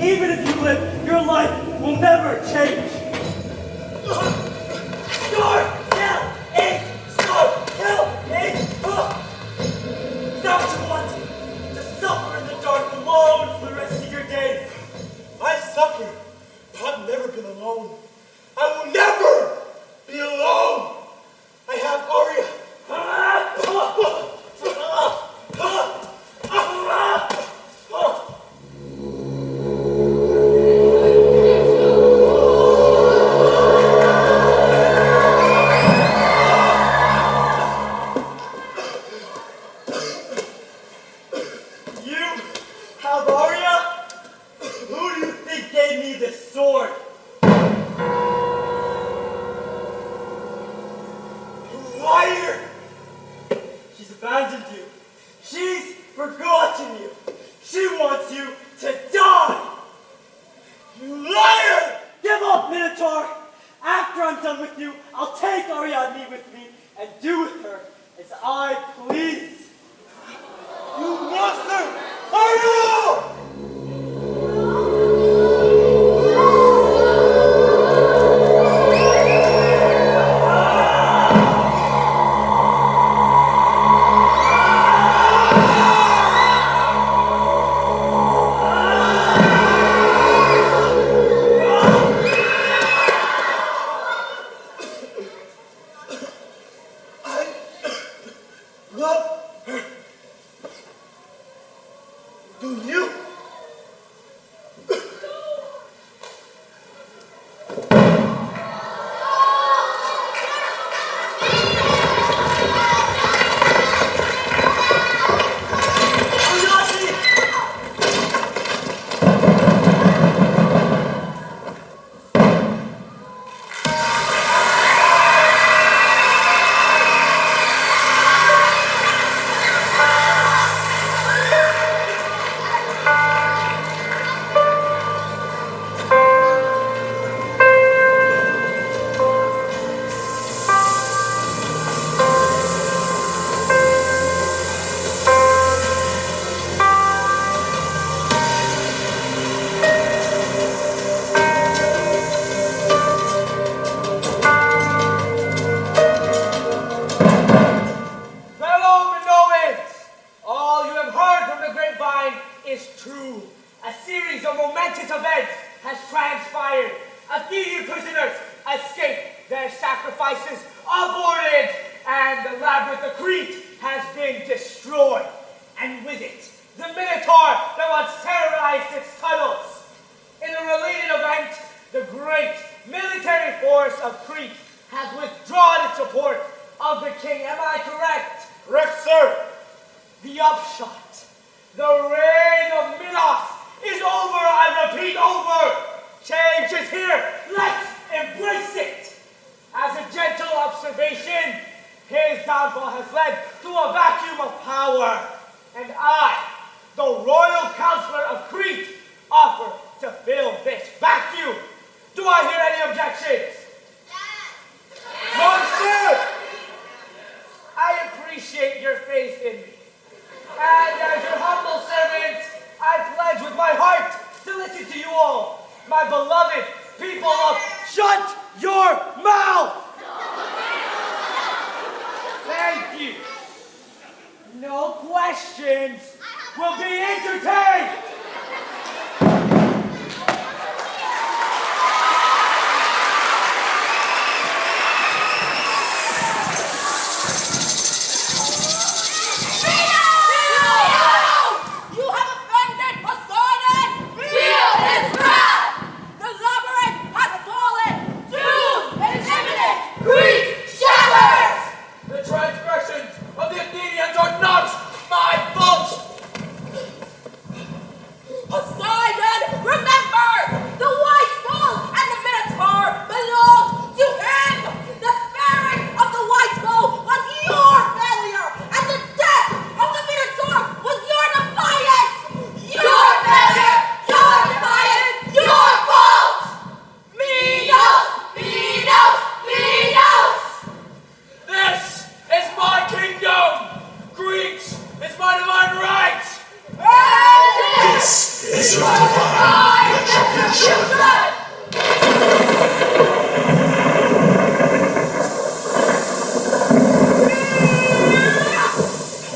Even if you live, your life will never change. Is that what you want? To suffer in the dark alone for the rest of your days? I suffer, but I've never been alone. I will never be alone. I have Aria. Minotaur! After I'm done with you, I'll take Ariadne with me and do with her as I please. You monster! Are you? Athenian prisoners escaped their sacrifices, aborted, and the Labyrinth of Crete has been destroyed. And with it, the Minotaur that once terrorized its tunnels. In a related event, the great military force of Crete has withdrawn its support of the king. Am I correct? Correct, sir. The upshot. The reign of Minos is over, I repeat, over. Change is here. Let's embrace it. As a gentle observation, his downfall has led to a vacuum of power. And I, the royal counselor of Crete, offer to fill this vacuum. Do I hear any objections? Yes. Monsieur! I appreciate your faith in me. And as your humble servant, I pledge with my heart to listen to you all. My beloved people of shut your mouth! Thank you. No questions will be entertained. You have offended Poseidon! Feel his wrath! The labyrinth has fallen! Doom is imminent! Crete shatters! The transgressions of the Athenians are not my fault!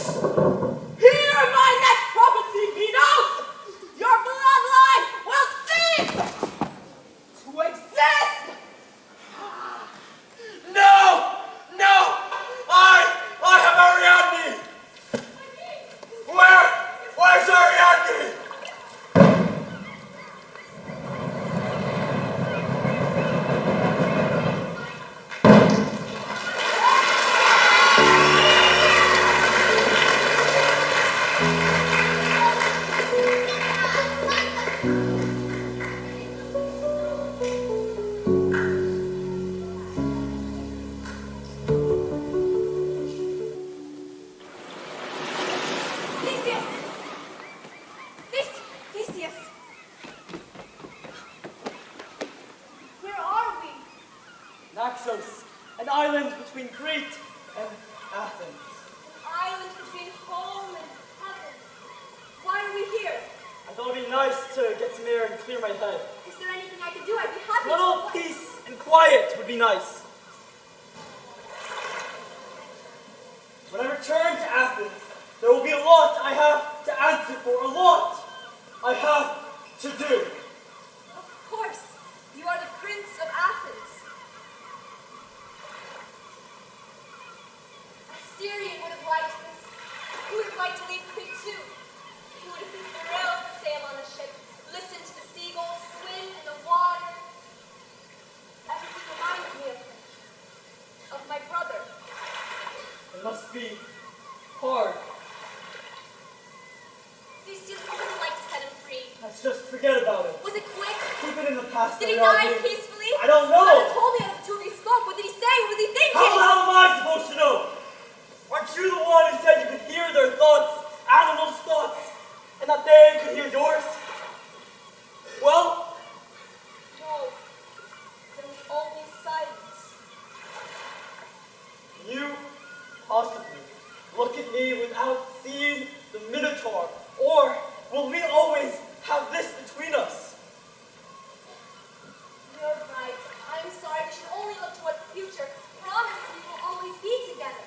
Hear my next prophecy, Minos! Your bloodline will cease to exist! No! No! I have Ariadne! Where's Ariadne? Theseus! Theseus! Where are we? Naxos, an island between Crete and Athens. An island between home and heaven. Why are we here? I thought it'd be nice to get some air and clear my head. Is there anything I can do? I'd be happy A little to. peace and quiet would be nice. When I return to Athens, there will be a lot I have to answer for, a lot I have to do. Of course. You are the Prince of Athens. Asterion would have liked this. He would have liked to leave Crete too. He would have been thrilled to sail on a ship, listen to the seagulls swim in the water. Everything reminds me of him. Of my brother. It must be hard. Theseus wouldn't like to set him free. Let's just forget about it. Was it quick? Keep it in the past. Did he Ariadne. die peacefully? I don't know. He would have told me out of the two of you spoke. What did he say? What was he thinking? How the hell am I supposed to know? Aren't you the one who said you could hear their thoughts, animals' thoughts, and that they could hear yours? Well, No. There was only silence. you possibly look at me without seeing the Minotaur, or will we always have this between us? You're right. I'm sorry. We should only look towards the future. Promise we will always be together.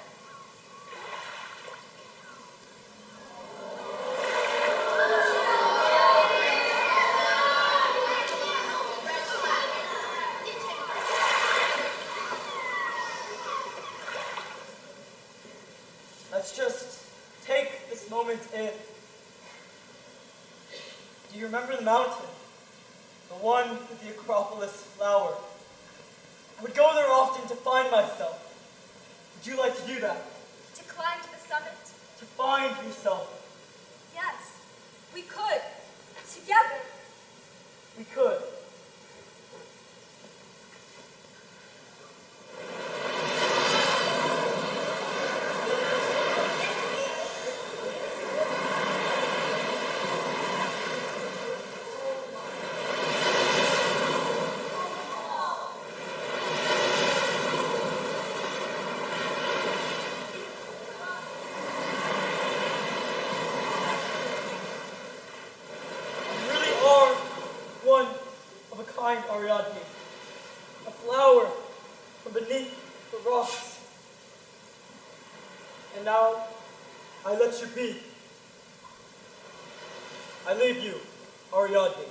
Let's just take this moment in. Do you remember the mountain? The one with the Acropolis Flower? I would go there often to find myself. Would you like to do that? To climb to the summit. To find yourself? Yes. We could. Together. We could. Ariadne, a flower from beneath the rocks. And now, I let you be. I leave you, Ariadne.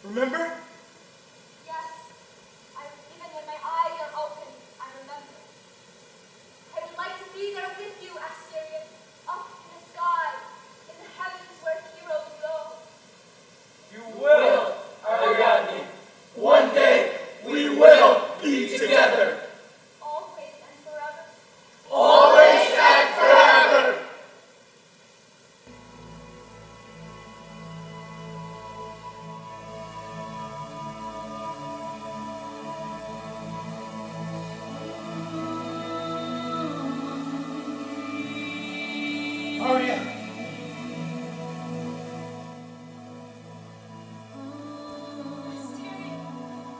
Remember? Yes. Even when my eyes are open, I remember. I would like to be there with you, Asterion, up in the sky, in the heavens where heroes go. You will, Ariadne. One day we will be together. Always and forever. Always and forever. Aria, Asterion,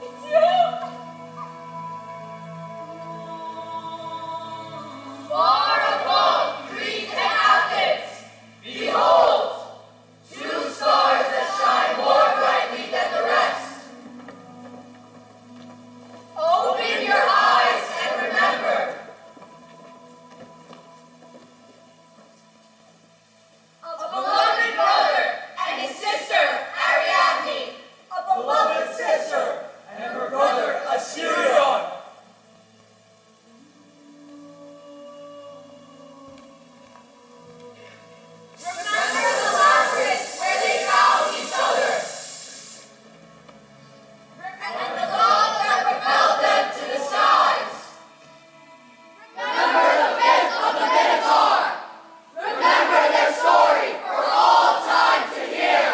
it's you! Far above Crete and Athens, behold, two stars that shine more brightly than the rest. Open your eyes and remember. A beloved brother and his sister, Ariadne. A beloved sister and her brother Asterion. Remember the Labyrinth where they found each other. And the love that propelled them to the skies. Remember the myth of the Minotaur. Remember their story for all time to hear.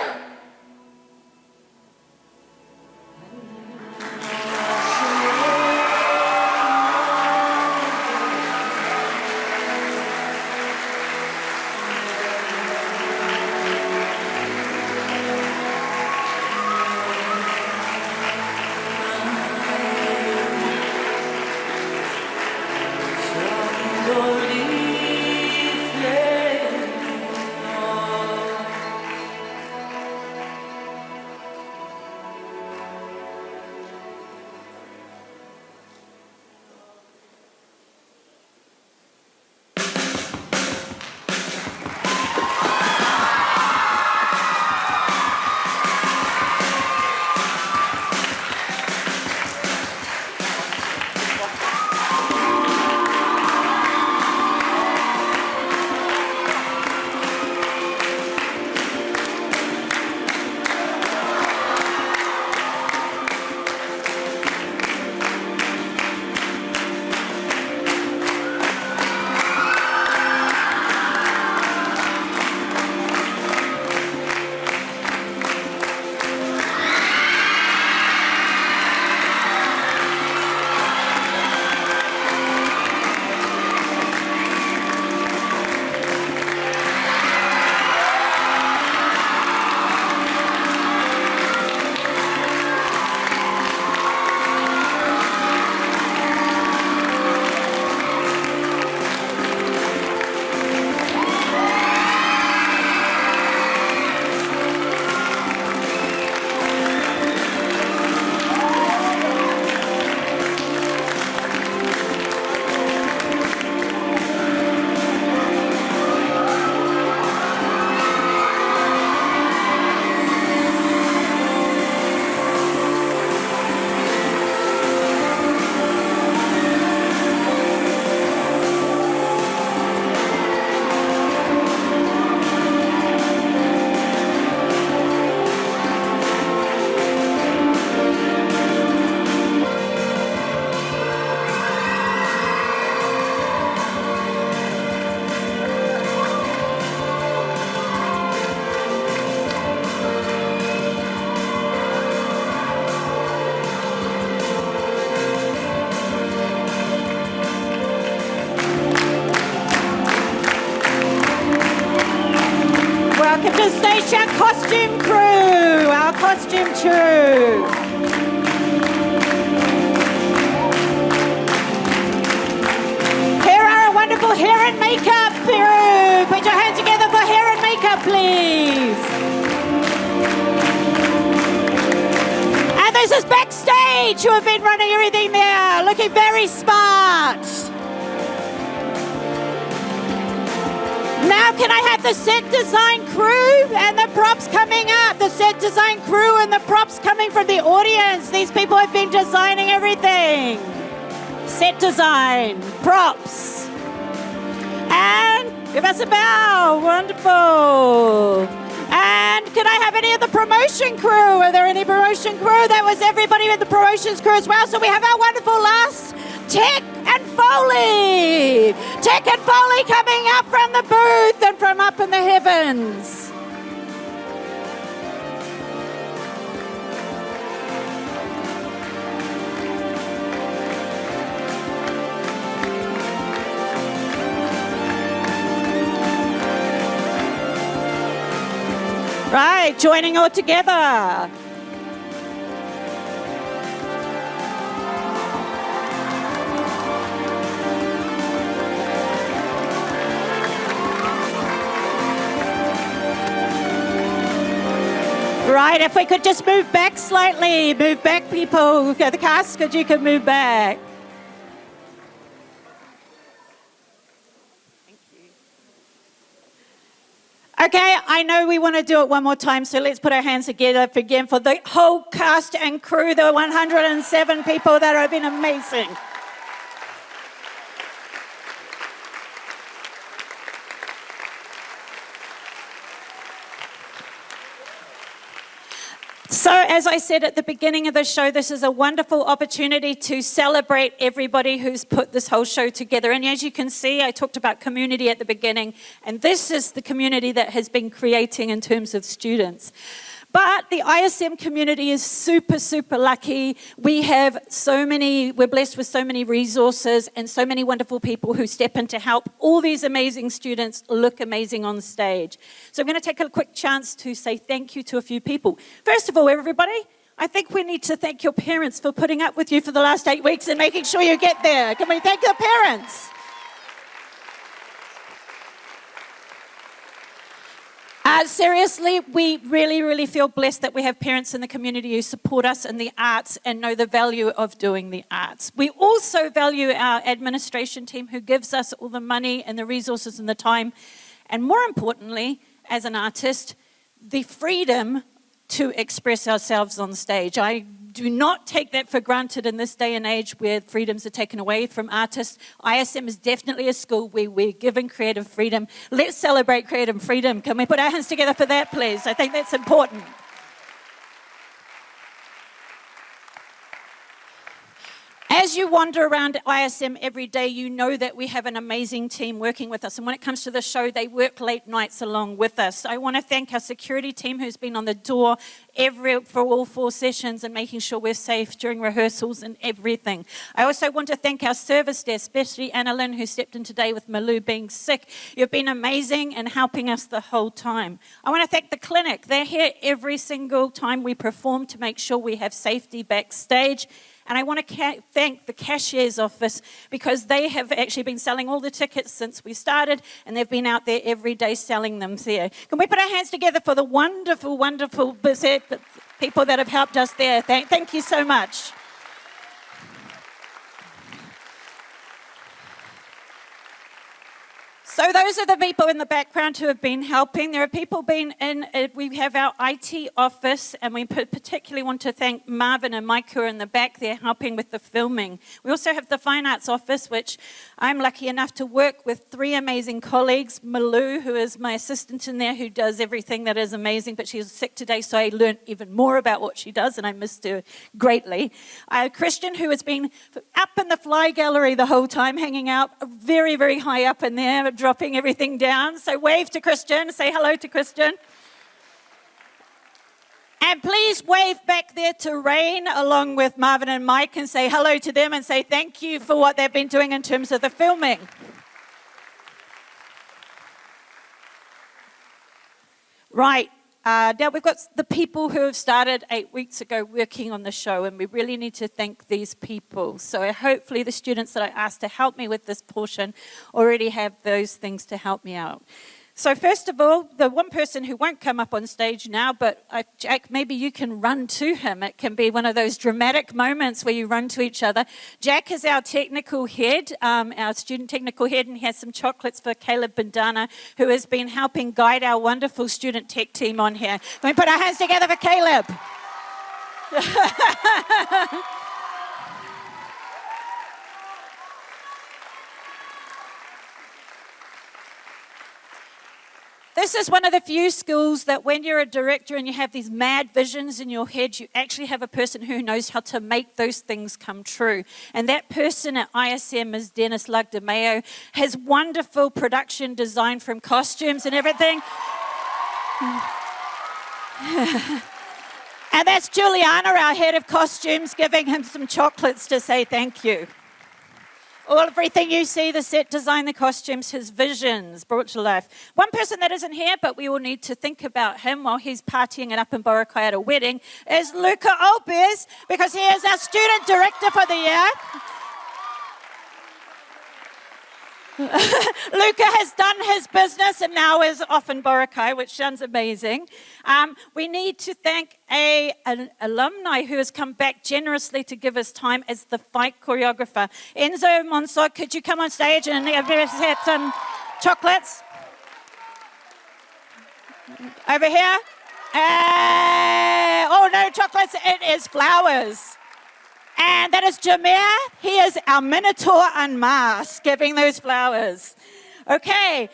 Our costume crew, our costume crew. Here are a wonderful hair and makeup crew. Put your hands together for hair and makeup, please. And this is backstage, who have been running everything there, looking very smart. Now Now can I have the set design crew and the props coming up? The set design crew and the props coming from the audience. These people have been designing everything. Set design, props. And give us a bow. Wonderful. And can I have any of the promotion crew? Are there any promotion crew? That was everybody in the promotions crew as well. So we have our wonderful last Tech and Foley. Tech and Foley coming up from the booth and from up in the heavens. Right, joining all together. Right, if we could just move back slightly. Move back, people. The cast, could you move back? Okay, I know we want to do it one more time, so let's put our hands together again for the whole cast and crew, the 107 people that have been amazing. So, as I said at the beginning of the show, this is a wonderful opportunity to celebrate everybody who's put this whole show together. And as you can see, I talked about community at the beginning, and this is the community that has been creating in terms of students. But the ISM community is super, super lucky. We're blessed with so many resources and so many wonderful people who step in to help all these amazing students look amazing on stage. So I'm going to take a quick chance to say thank you to a few people. First of all, everybody, I think we need to thank your parents for putting up with you for the last 8 weeks and making sure you get there. Can we thank the parents? Seriously, we really, really feel blessed that we have parents in the community who support us in the arts and know the value of doing the arts. We also value our administration team who gives us all the money and the resources and the time. And more importantly, as an artist, the freedom to express ourselves on stage. I do not take that for granted in this day and age where freedoms are taken away from artists. ISM is definitely a school where we're given creative freedom. Let's celebrate creative freedom. Can we put our hands together for that, please? I think that's important. As you wander around ISM every day, you know that we have an amazing team working with us. And when it comes to the show, they work late nights along with us. I want to thank our security team who's been on the door for all 4 sessions and making sure we're safe during rehearsals and everything. I also want to thank our service desk, especially Annalyn, who stepped in today with Malou being sick. You've been amazing and helping us the whole time. I want to thank the clinic. They're here every single time we perform to make sure we have safety backstage. And I want to thank the cashier's office because they have actually been selling all the tickets since we started and they've been out there every day selling them there. Can we put our hands together for the wonderful, wonderful people that have helped us there? Thank you so much. So those are the people in the background who have been helping. There are people we have our IT office, and we particularly want to thank Marvin and Mike who are in the back there helping with the filming. We also have the Fine Arts office, which I'm lucky enough to work with 3 amazing colleagues. Malou, who is my assistant in there, who does everything that is amazing, but she's sick today, so I learned even more about what she does, and I missed her greatly. Christian, who has been up in the fly gallery the whole time, hanging out very, very high up in there, dropping everything down. So wave to Christian, say hello to Christian. And please wave back there to Rain along with Marvin and Mike and say hello to them and say thank you for what they've been doing in terms of the filming. Right. Now we've got the people who have started 8 weeks ago working on the show, and we really need to thank these people. So hopefully the students that I asked to help me with this portion already have those things to help me out. So first of all, the one person who won't come up on stage now, but Jack, maybe you can run to him. It can be one of those dramatic moments where you run to each other. Jack is our technical head, our student technical head, and he has some chocolates for Caleb Bandana, who has been helping guide our wonderful student tech team on here. Can we put our hands together for Caleb? This is one of the few schools that when you're a director and you have these mad visions in your head, you actually have a person who knows how to make those things come true. And that person at ISM is Dennis Lugdemayo, has wonderful production design from costumes and everything. And that's Juliana, our head of costumes, giving him some chocolates to say thank you. Everything you see, the set design, the costumes, his visions brought to life. One person that isn't here, but we all need to think about him while he's partying it up in Boracay at a wedding, is Luca Opez, because he is our student director for the year. Luca has done his business and now is off in Boracay, which sounds amazing. We need to thank an alumni who has come back generously to give us time as the fight choreographer. Enzo Monso, could you come on stage and have some chocolates? Over here. Oh, no chocolates, it is flowers. And that is Jameer. He is our Minotaur unmasked, giving those flowers. Okay,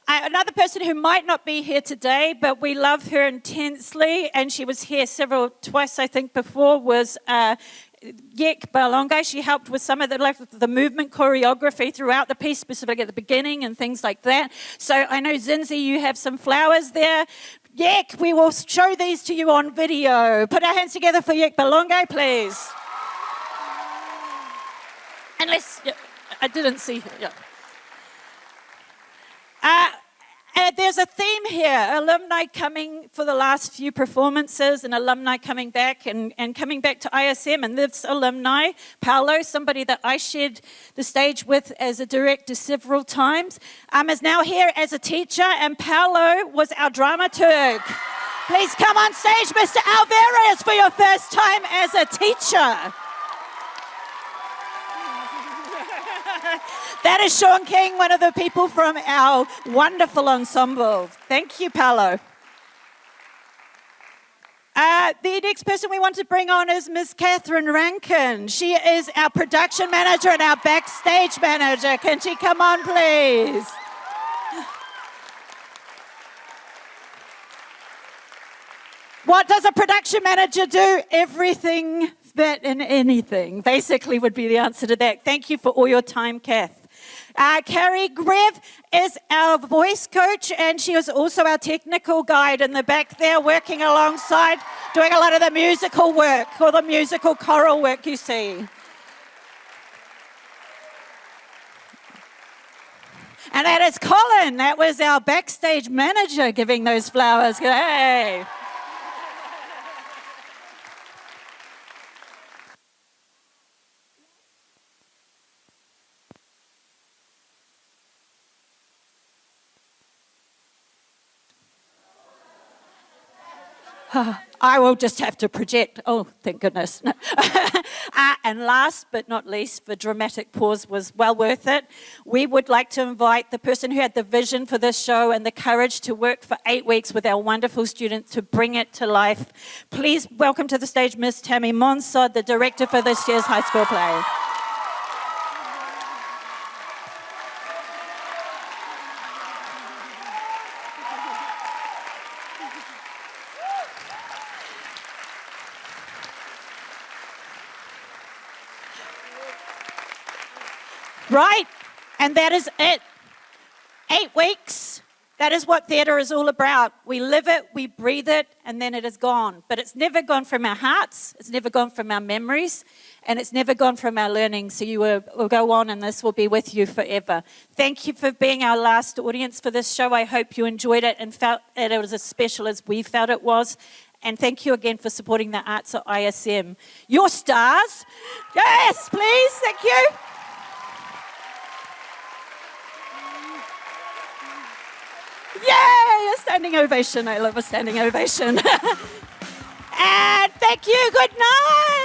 another person who might not be here today, but we love her intensely, and she was here twice, I think, before, was Yek Balonga. She helped with some of the movement choreography throughout the piece, specifically at the beginning and things like that. So I know, Zinzi, you have some flowers there. Yek, we will show these to you on video. Put our hands together for Yek Balonga, please. I didn't see her. Yeah. There's a theme here. Alumni coming for the last few performances and alumni coming back and coming back to ISM. And this alumni, Paolo, somebody that I shared the stage with as a director several times, is now here as a teacher. And Paolo was our dramaturg. Please come on stage, Mr. Alvarez, for your first time as a teacher. That is Sean King, one of the people from our wonderful ensemble. Thank you, Paolo. The next person we want to bring on is Miss Catherine Rankin. She is our production manager and our backstage manager. Can she come on, please? What does a production manager do? Everything that and anything, basically, would be the answer to that. Thank you for all your time, Kath. Carrie Grev is our voice coach, and she is also our technical guide in the back there, working alongside, doing a lot of the musical work, or the musical choral work you see. And that is Colin. That was our backstage manager giving those flowers. Hey. I will just have to project. Oh, thank goodness. And last but not least, the dramatic pause was well worth it. We would like to invite the person who had the vision for this show and the courage to work for 8 weeks with our wonderful students to bring it to life. Please welcome to the stage Miss Tammy Monsod, the director for this year's high school play. Right, and that is it. 8 weeks, that is what theatre is all about. We live it, we breathe it, and then it is gone. But it's never gone from our hearts, it's never gone from our memories, and it's never gone from our learning. So you will go on, and this will be with you forever. Thank you for being our last audience for this show. I hope you enjoyed it and felt that it was as special as we felt it was. And thank you again for supporting the arts at ISM. Your stars. Yes, please, thank you. Yay! A standing ovation. I love a standing ovation. And thank you. Good night.